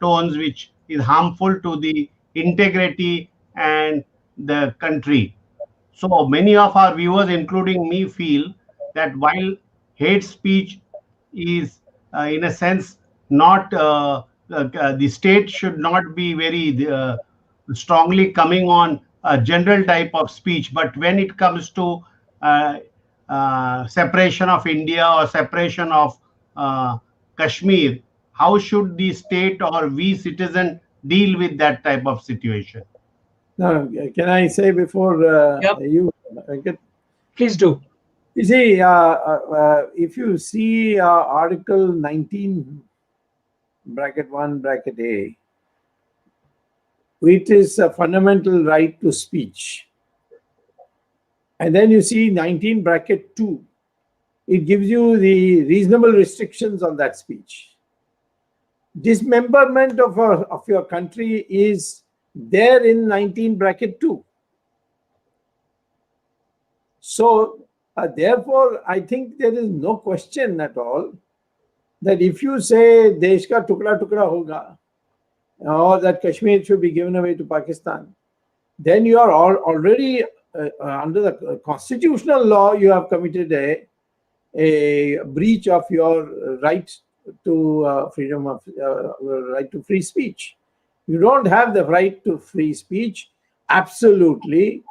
tones which is harmful to the integrity and the country. So many of our viewers, including me, feel that while hate speech is, in a sense, not the state should not be very strongly coming on a general type of speech, but when it comes to separation of India or separation of Kashmir, how should the state or we citizen deal with that type of situation? Now, can I say before Yep. you, Please do. You see, if you see Article 19, bracket 1, bracket A, it is a fundamental right to speech. And then you see 19, bracket 2, it gives you the reasonable restrictions on that speech. Dismemberment of your country is there in 19, bracket 2. So, therefore, I think there is no question at all that if you say Desh ka tukda tukda hoga, or that Kashmir should be given away to Pakistan, then you are already under the constitutional law, you have committed a breach of your right to freedom of right to free speech. You don't have the right to free speech. Absolutely,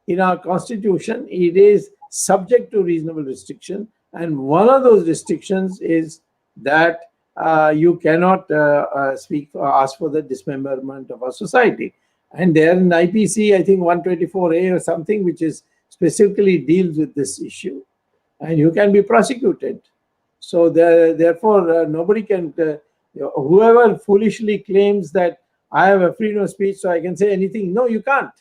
in our constitution, it is subject to reasonable restriction, and one of those restrictions is that you cannot ask for the dismemberment of our society. And there in IPC, I think 124A or something, which is specifically deals with this issue, and you can be prosecuted. So therefore, nobody can, whoever foolishly claims that I have a freedom of speech, so I can say anything. No, you can't.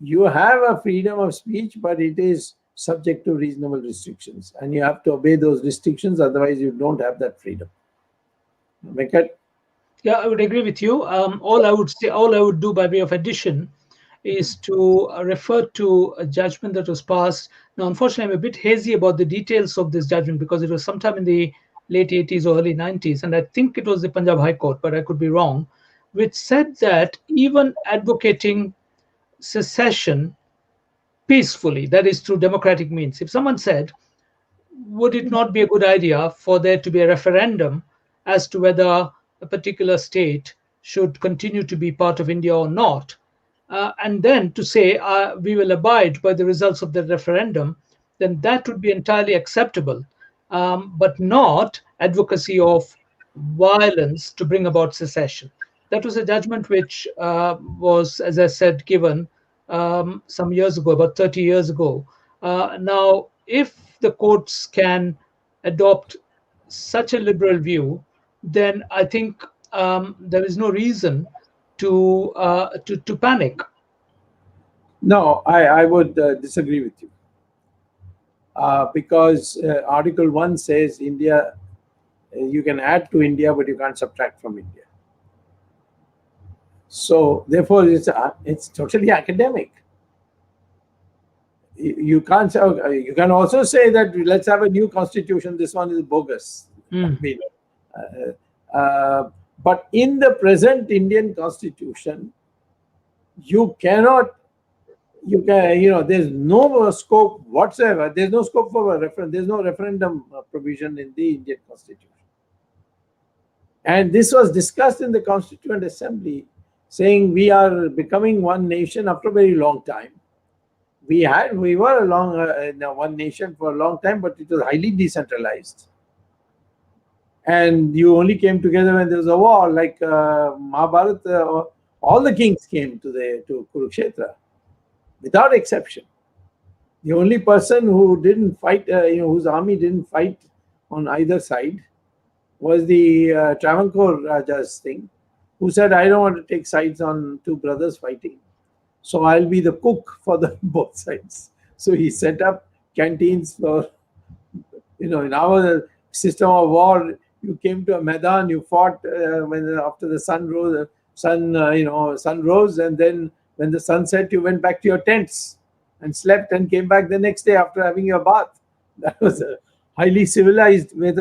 You have a freedom of speech, but it is subject to reasonable restrictions, and you have to obey those restrictions. Otherwise, you don't have that freedom. Venkat? Yeah, I would agree with you. All I would do by way of addition is to refer to a judgment that was passed. Now, unfortunately, I'm a bit hazy about the details of this judgment because it was sometime in the late 80s or early 90s, and I think it was the Punjab High Court, but I could be wrong, which said that even advocating secession peacefully, that is through democratic means, if someone said, would it not be a good idea for there to be a referendum as to whether a particular state should continue to be part of India or not, and then to say we will abide by the results of the referendum, then that would be entirely acceptable, but not advocacy of violence to bring about secession. That was a judgment which was, as I said, given some years ago, about 30 years ago. Now, if the courts can adopt such a liberal view, then I think there is no reason to panic. No, I would disagree with you. Because Article 1 says India, you can add to India, but you can't subtract from India. So therefore, it's totally academic. You can't say, you can also say that let's have a new constitution. This one is bogus. I mean, but in the present Indian constitution, you cannot. There's no scope whatsoever. There's no scope for a referendum. There's no referendum provision in the Indian constitution. And this was discussed in the Constituent Assembly, saying we are becoming one nation after a very long time. We were one nation for a long time, but it was highly decentralized. And you only came together when there was a war, like Mahabharata. All the kings came to Kurukshetra, without exception. The only person who didn't fight, whose army didn't fight on either side, was the Travancore Raja's thing, who said, "I don't want to take sides on two brothers fighting, so I'll be the cook for both sides." So he set up canteens for, in our system of war, you came to a Maidan, you fought after the sun rose, sun rose, and then when the sun set, you went back to your tents and slept and came back the next day after having your bath. That was a highly civilized way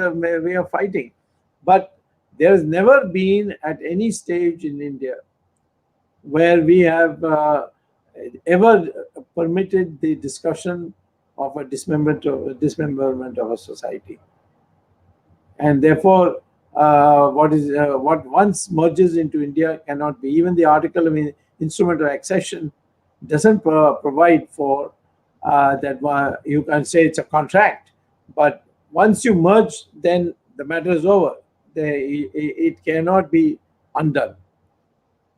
of fighting. But there has never been at any stage in India where we have ever permitted the discussion of a dismemberment of a society. And therefore, what once merges into India cannot be. Even the article of instrument of accession doesn't provide for that. You can say it's a contract, but once you merge, then the matter is over. It cannot be undone.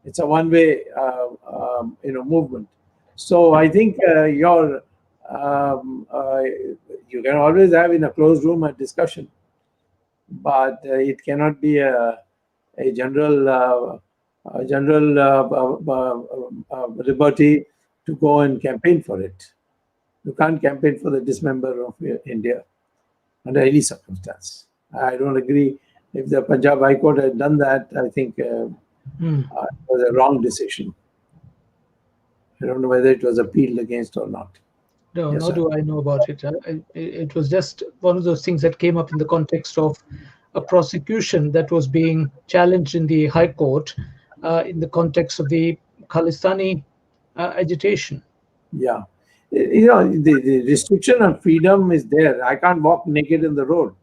It's a one-way, movement. So I think you can always have in a closed room a discussion, but it cannot be a general liberty to go and campaign for it. You can't campaign for the dismember of India under any circumstance. I don't agree. If the Punjab High Court had done that, I think it was a wrong decision. I don't know whether it was appealed against or not. No, Yes, nor sir. do I know about it. It was just one of those things that came up in the context of a prosecution that was being challenged in the High Court in the context of the Khalistani agitation. Yeah. The restriction on freedom is there. I can't walk naked in the road.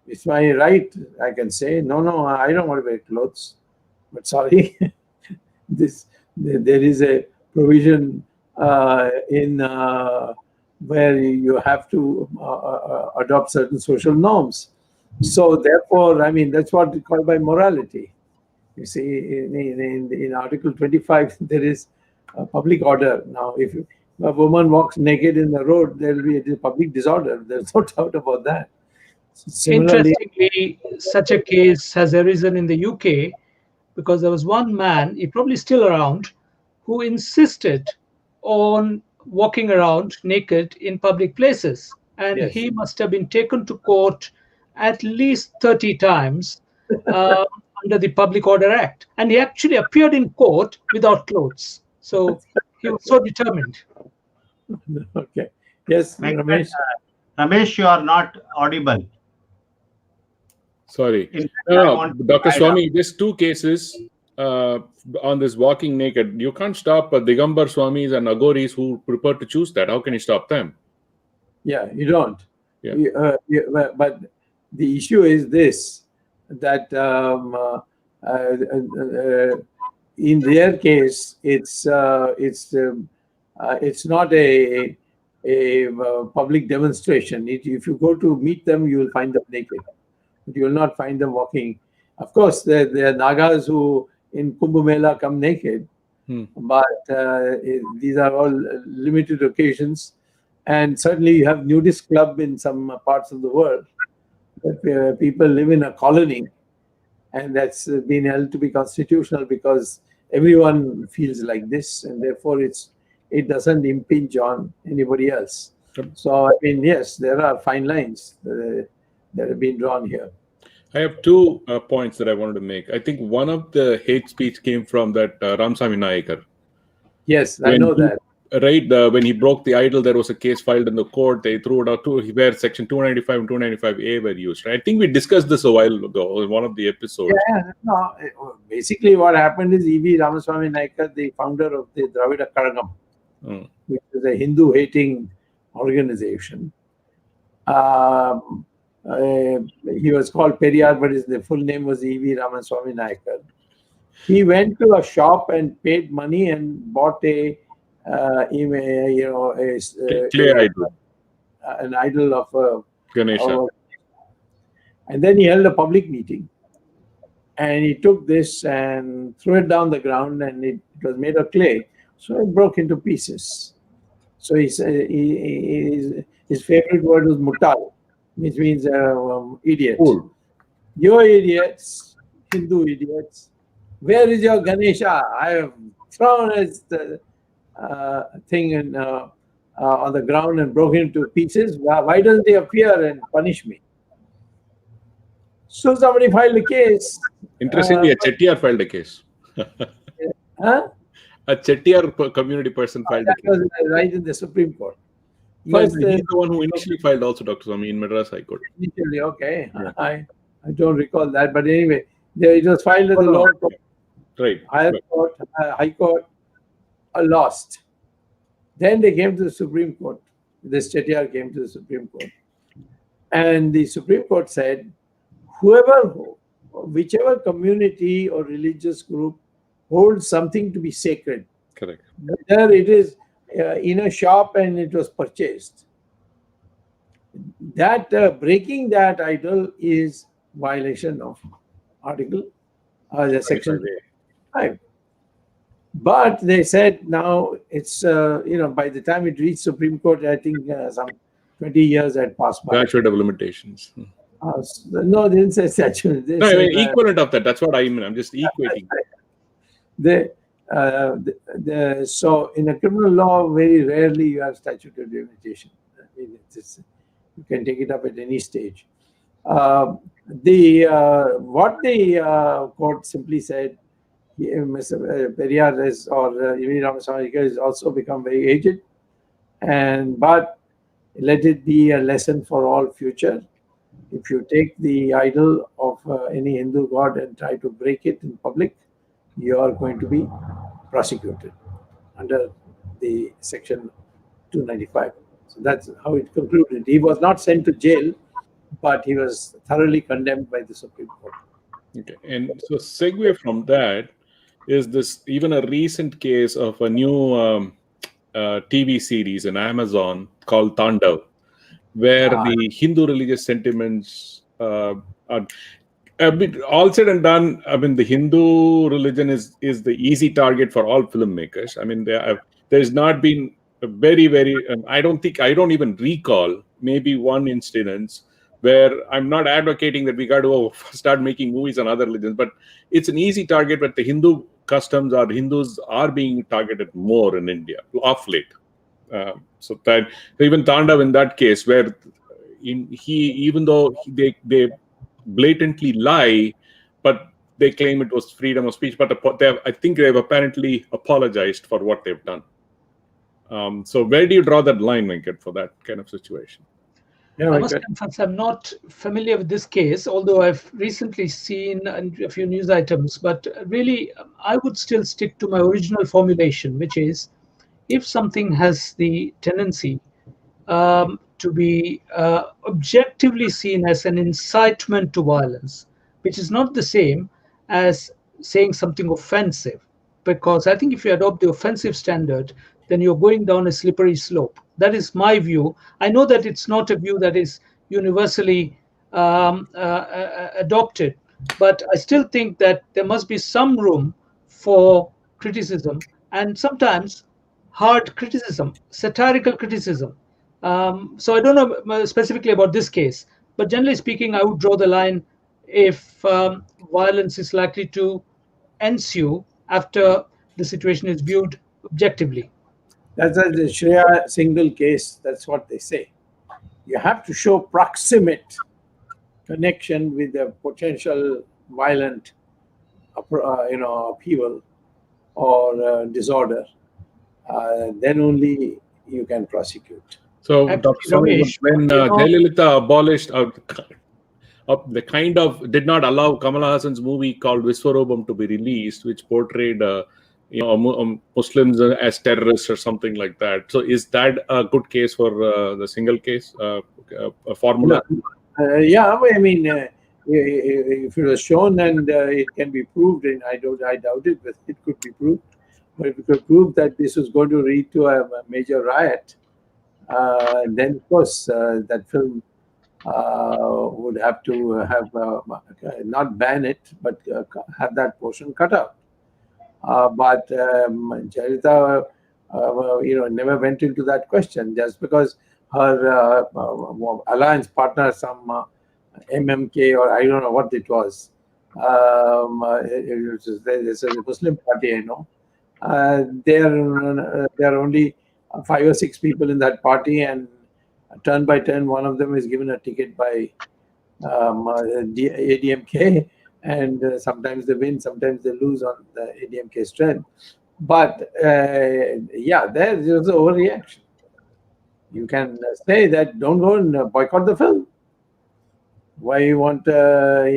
It's my right. I can say, no, I don't want to wear clothes. But sorry, there is a provision in where you have to adopt certain social norms. So therefore, that's what we call by morality. You see, in Article 25, there is a public order. Now, if a woman walks naked in the road, there will be a public disorder. There's no doubt about that. Similarly, Interestingly, such a case has arisen in the UK because there was one man, he probably still around, who insisted on walking around naked in public places. And yes. he must have been taken to court at least 30 times under the Public Order Act. And he actually appeared in court without clothes. So he was so determined. Okay. Yes, Ramesh. Ramesh, you are not audible. Sorry. In fact, No, Dr. Swamy, there's two cases on this walking naked. You can't stop Digambar Swamis and Agoris who prefer to choose that. How can you stop them? Yeah, you don't. Yeah. But the issue is this, that in their case, it's not a public demonstration. If you go to meet them, you will find them naked. You will not find them walking. Of course, there are Nagas who in Kumbh Mela come naked, but these are all limited occasions. And certainly you have nudist club in some parts of the world, where people live in a colony, and that's been held to be constitutional because everyone feels like this, and therefore it doesn't impinge on anybody else. So I mean, yes, there are fine lines that have been drawn here. I have two points that I wanted to make. I think one of the hate speech came from that Ramsamy Naikar. Yes, I know that. Right, when he broke the idol, there was a case filed in the court. They threw it out where Section 295 and 295A were used. Right? I think we discussed this a while ago in one of the episodes. Yeah, no. Basically, what happened is E.V. Ramaswamy Naikar, the founder of the Dravida Kazhagam, which is a Hindu-hating organization. He was called Periyar, but his full name was E.V. Ramaswamy Naikar. He went to a shop and paid money and bought a clay idol, an idol of Ganesha. And then he held a public meeting, and he took this and threw it down the ground, and it was made of clay, so it broke into pieces. So his favorite word was mutal, which means idiot. Cool. You're idiots, Hindu idiots. Where is your Ganesha? I have thrown his thing on the ground and broken into pieces. Why doesn't he appear and punish me? So somebody filed a case. Interestingly, a Chettiar filed a case. Huh? A Chettiar community person filed a case. That was right in the Supreme Court. First, he's the one who initially filed also, Dr. Swamy, in Madras High Court. Initially, okay. Yeah. I don't recall that. But anyway, it was filed in the lower court. Right. High Court lost. Then they came to the Supreme Court. This Chettiar came to the Supreme Court. And the Supreme Court said, whichever community or religious group holds something to be sacred, correct, whether it is in a shop and it was purchased, that breaking that idol is violation of Article Section 5. But they said now it's by the time it reached Supreme Court, I think some 20 years had passed by. Statute of limitations. No, they didn't say statute. No, I mean equivalent of that. That's what I mean. I'm just equating. So in a criminal law, very rarely you have statute of limitation. I mean, you can take it up at any stage. What the court simply said, Mr. Periyar E.V. Ramaswamy has also become very aged, but let it be a lesson for all future. If you take the idol of any Hindu god and try to break it in public, you are going to be prosecuted under the Section 295. So that's how it concluded. He was not sent to jail, but he was thoroughly condemned by the Supreme Court. Okay, and so segue from that is this even a recent case of a new TV series in Amazon called Tandav, where the Hindu religious sentiments are a bit all said and done. I mean, the Hindu religion is the easy target for all filmmakers. I mean, there's not been a very I don't even recall maybe one instance where I'm not advocating that we got to start making movies on other religions, but it's an easy target. But the Hindu customs or Hindus are being targeted more in India of late. So that even Tandav in that case, where even though they blatantly lie, but they claim it was freedom of speech. But I think they've apparently apologized for what they've done. So where do you draw that line, Venkat, for that kind of situation? Yeah, I must confess I'm not familiar with this case, although I've recently seen a few news items. But really, I would still stick to my original formulation, which is if something has the tendency to be objectively seen as an incitement to violence, which is not the same as saying something offensive. Because I think if you adopt the offensive standard, then you're going down a slippery slope. That is my view. I know that it's not a view that is universally adopted, but I still think that there must be some room for criticism, and sometimes hard criticism, satirical criticism. So I don't know specifically about this case, but generally speaking, I would draw the line if violence is likely to ensue after the situation is viewed objectively. That's the Shreya single case. That's what they say. You have to show proximate connection with the potential violent, upheaval or disorder. Then only you can prosecute. So, Actually, Dr. Swamy, Ramesh, when Jayalalitha abolished the kind of did not allow Kamal Hassan's movie called Viswarubam to be released, which portrayed Muslims as terrorists or something like that. So, is that a good case for the single case formula? Yeah, I mean, if it was shown and it can be proved, and I doubt it, but it could be proved. But if we could prove that this was going to lead to a major riot, then of course that film would have to have not ban it, but have that portion cut out. But Jayalalitha, never went into that question just because her alliance partner, some MMK or I don't know what it was. It's a Muslim party, I know. There are only 5 or 6 people in that party, and turn by turn, one of them is given a ticket by ADMK, and sometimes they win, sometimes they lose on the ADMK strength. But yeah, there's an overreaction. You can say that don't go and boycott the film. Why you want, after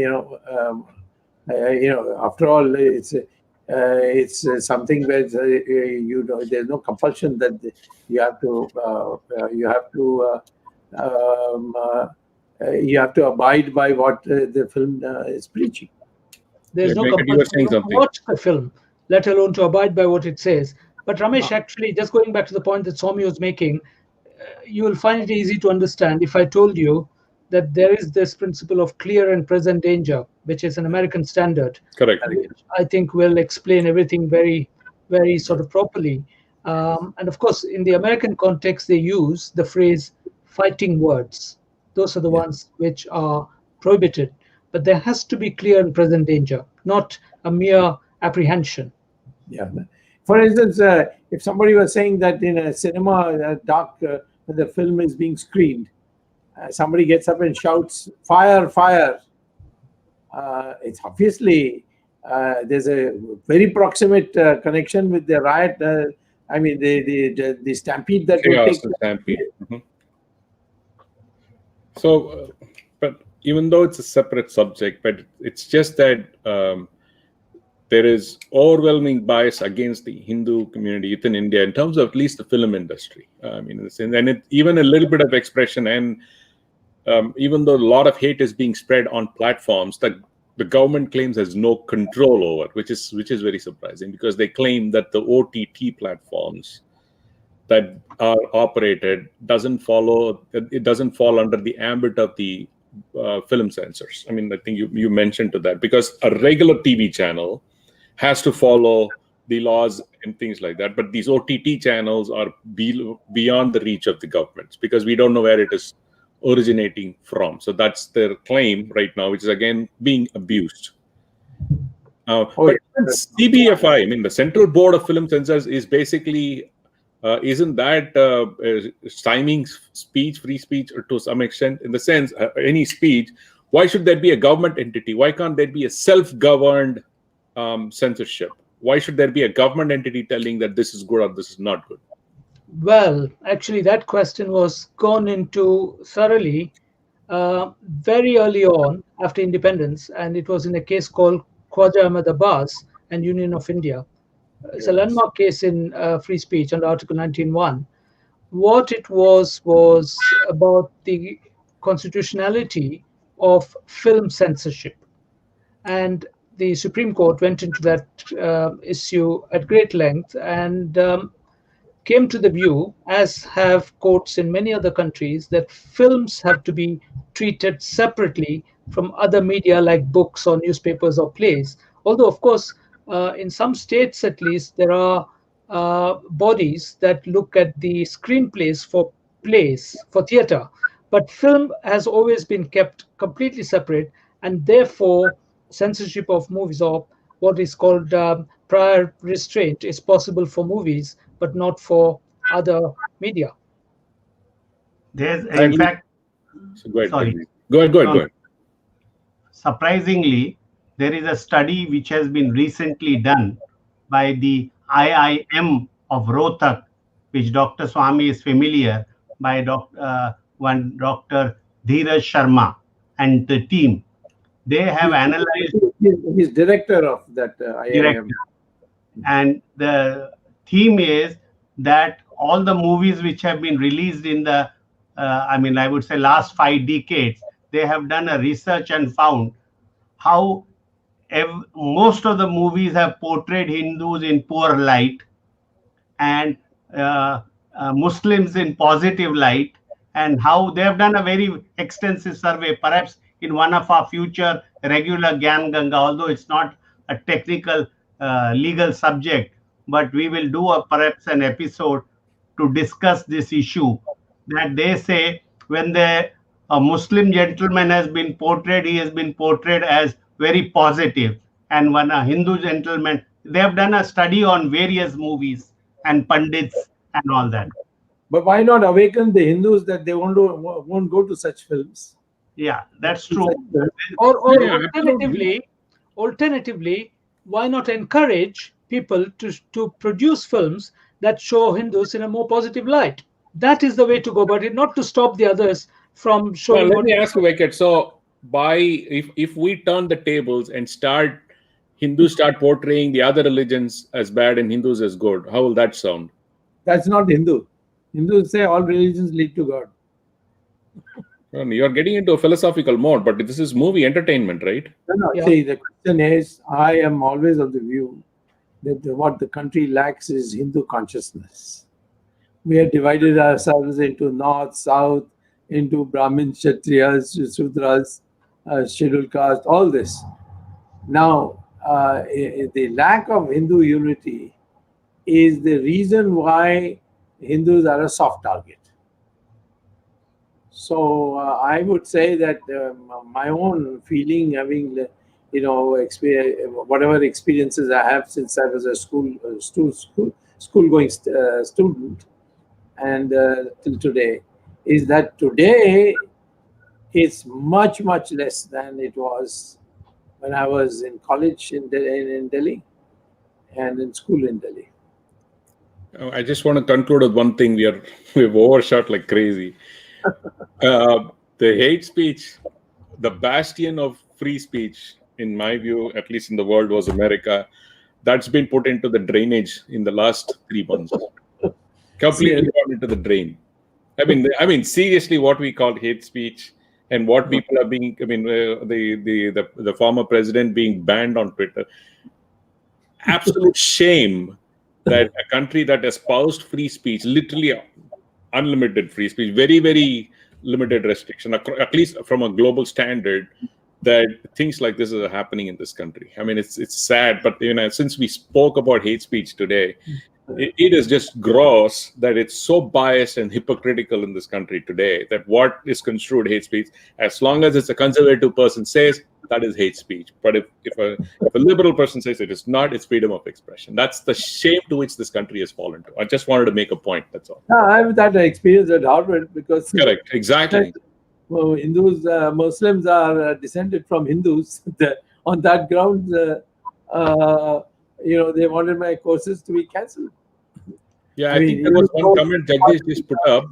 all, it's something where there's no compulsion that you have to abide by what the film is preaching. There's no Venkat, you were saying compulsion to something. watch the film, let alone to abide by what it says. But Ramesh, actually, just going back to the point that Swamy was making, you will find it easy to understand if I told you that there is this principle of clear and present danger, which is an American standard. Correct. Which I think will explain everything very, very sort of properly. And of course, in the American context, they use the phrase fighting words. Those are the ones which are prohibited. But there has to be clear and present danger, not a mere apprehension. Yeah. For instance, if somebody was saying that in a cinema, dark, when the film is being screened, somebody gets up and shouts, "Fire, fire!" It's obviously there's a very proximate connection with the riot. I mean, the stampede that will take place. Stampede. Mm-hmm. So, but even though it's a separate subject, but it's just that there is overwhelming bias against the Hindu community within India in terms of at least the film industry. I mean, and even a little bit of expression, and even though a lot of hate is being spread on platforms that the government claims has no control over, which is very surprising, because they claim that the OTT platforms that are operated doesn't fall under the ambit of the film censors. I mean, I think you mentioned to that, because a regular TV channel has to follow the laws and things like that, but these OTT channels are beyond the reach of the governments, because we don't know where it is originating from. So that's their claim right now, which is again being abused. But CBFI, I mean, the Central Board of Film Censors is basically, isn't that stymieing speech, free speech, or to some extent, in the sense, any speech? Why should there be a government entity? Why can't there be a self-governed censorship? Why should there be a government entity telling that this is good or this is not good? Well, actually, that question was gone into thoroughly very early on after independence, and it was in a case called Khwaja Ahmad Abbas and Union of India. It's a landmark case in free speech under Article 19(1). What it was about the constitutionality of film censorship. And the Supreme Court went into that issue at great length and came to the view, as have courts in many other countries, that films have to be treated separately from other media like books or newspapers or plays. Although, of course, in some states at least, there are bodies that look at the screenplays for place for theater, but film has always been kept completely separate, and therefore censorship of movies, or what is called prior restraint, is possible for movies but not for other media. There's, in And fact, so go ahead, sorry, Jagdish. Go ahead. Go ahead. no, Go ahead. surprisingly, there is a study which has been recently done by the IIM of Rohtak, which Dr. Swamy is familiar, by one Dr. Dheeraj Sharma and the team. They have analyzed He's director of that director, IIM. and the theme is that all the movies which have been released in the, I would say last 5 decades, they have done a research and found how most of the movies have portrayed Hindus in poor light, and uh, Muslims in positive light, and how they have done a very extensive survey, perhaps in one of our future regular Gyan Ganga, although it's not a technical legal subject, but we will do perhaps an episode to discuss this issue, that they say when a Muslim gentleman has been portrayed, he has been portrayed as very positive, and when a Hindu gentleman, they have done a study on various movies and pandits and all that. But why not awaken the Hindus that they won't go to such films? Yeah, that's true. Or Yeah, absolutely. alternatively, why not encourage people to produce films that show Hindus in a more positive light? That is the way to go about it, not to stop the others from Well, showing let what. me ask you, Venkat. So, if we turn the tables and Hindus start portraying the other religions as bad and Hindus as good, how will that sound? That's not Hindu. Hindus say all religions lead to God. Well, you're getting into a philosophical mode, but this is movie entertainment, right? No. Yeah. See, the question is, I am always of the view that what the country lacks is Hindu consciousness. We have divided ourselves into North, South, into Brahmins, Kshatriyas, Sudras, scheduled caste, all this. Now, the lack of Hindu unity is the reason why Hindus are a soft target. So I would say that my own feeling, having whatever experiences I have since I was a school going student, and till today, is that today it's much less than it was when I was in college in Delhi and in school in Delhi. I just want to conclude with one thing. We've overshot like crazy. The hate speech, the bastion of free speech, in my view, at least in the world, was America. That's been put into the drainage in the last 3 months. Completely gone into the drain. I mean, seriously, what we call hate speech and what people are being. I mean, the former president being banned on Twitter. Absolute shame that a country that espoused free speech, literally unlimited free speech, very, very limited restriction, at least from a global standard, that things like this are happening in this country. I mean, it's sad, but since we spoke about hate speech today, it is just gross that it's so biased and hypocritical in this country today, that what is construed hate speech, as long as it's a conservative person says, that is hate speech. But if a liberal person says it is not, it's freedom of expression. That's the shame to which this country has fallen to. I just wanted to make a point, that's all. I've had an experience at Harvard because Correct, exactly. Well, Hindus, Muslims are descended from Hindus. On that ground, they wanted my courses to be cancelled. Yeah, I think there was one comment Jagdish just put up.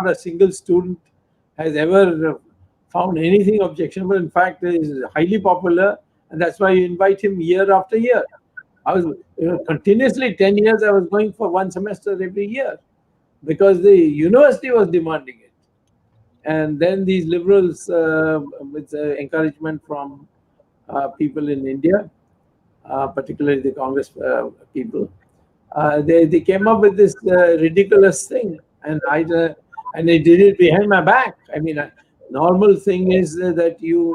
Not a single student has ever found anything objectionable. In fact, he is highly popular, and that's why you invite him year after year. I was continuously 10 years. I was going for one semester every year because the university was demanding it. And then these liberals, with encouragement from people in India, particularly the Congress people, they came up with this ridiculous thing, and they did it behind my back. I mean, normal thing is that the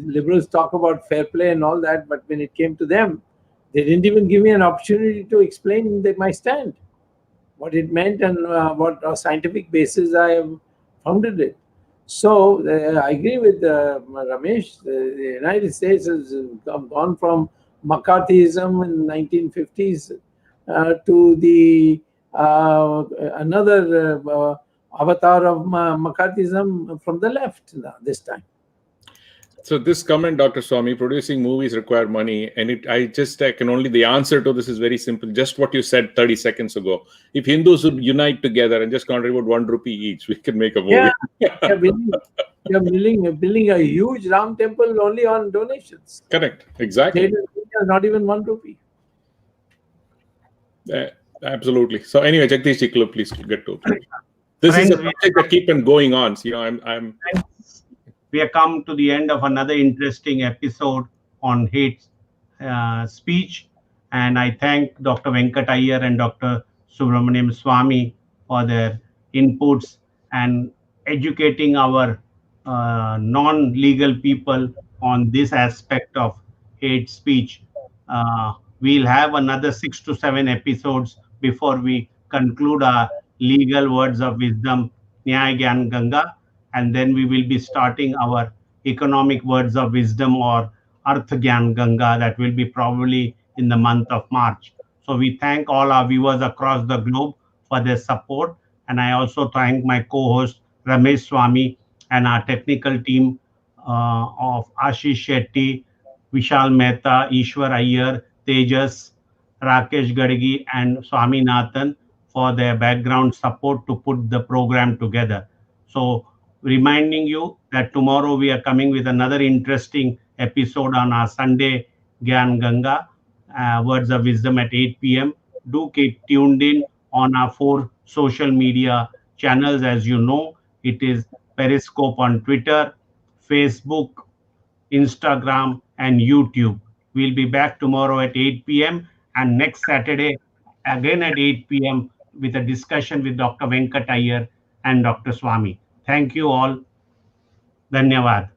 liberals talk about fair play and all that, but when it came to them, they didn't even give me an opportunity to explain my stand. what it meant and what scientific basis I have founded it. So I agree with Ramesh. The United States has gone from McCarthyism in 1950s to the another avatar of McCarthyism from the left now, this time. So this comment, Dr. Swamy, producing movies require money, and the answer to this is very simple. Just what you said 30 seconds ago. If Hindus would unite together and just contribute 1 rupee each, we can make a movie. Yeah, you're building a huge Ram temple only on donations. Correct. Exactly. Not even 1 rupee. Absolutely. So anyway, Jagdish Chiklu, please get to it. This is a subject that keeps on going on. So, we have come to the end of another interesting episode on hate speech. And I thank Dr. Venkat Iyer and Dr. Subramanian Swamy for their inputs and educating our non-legal people on this aspect of hate speech. We'll have another 6 to 7 episodes before we conclude our legal words of wisdom, Nyaya Gyan Ganga, and then we will be starting our economic words of wisdom or Arth Gyan Ganga, that will be probably in the month of March. So we thank all our viewers across the globe for their support. And I also thank my co-host Ramesh Swamy and our technical team of Ashish Shetty, Vishal Mehta, Ishwar Iyer, Tejas, Rakesh Gadgi, and Swaminathan for their background support to put the program together. So reminding you that tomorrow we are coming with another interesting episode on our Sunday Gyan Ganga, Words of Wisdom at 8 p.m. Do keep tuned in on our 4 social media channels. As you know, it is Periscope on Twitter, Facebook, Instagram, and YouTube. We'll be back tomorrow at 8 p.m. and next Saturday again at 8 p.m. with a discussion with Dr. Venkat Iyer and Dr. Swamy. Thank you all. Dhanyavad.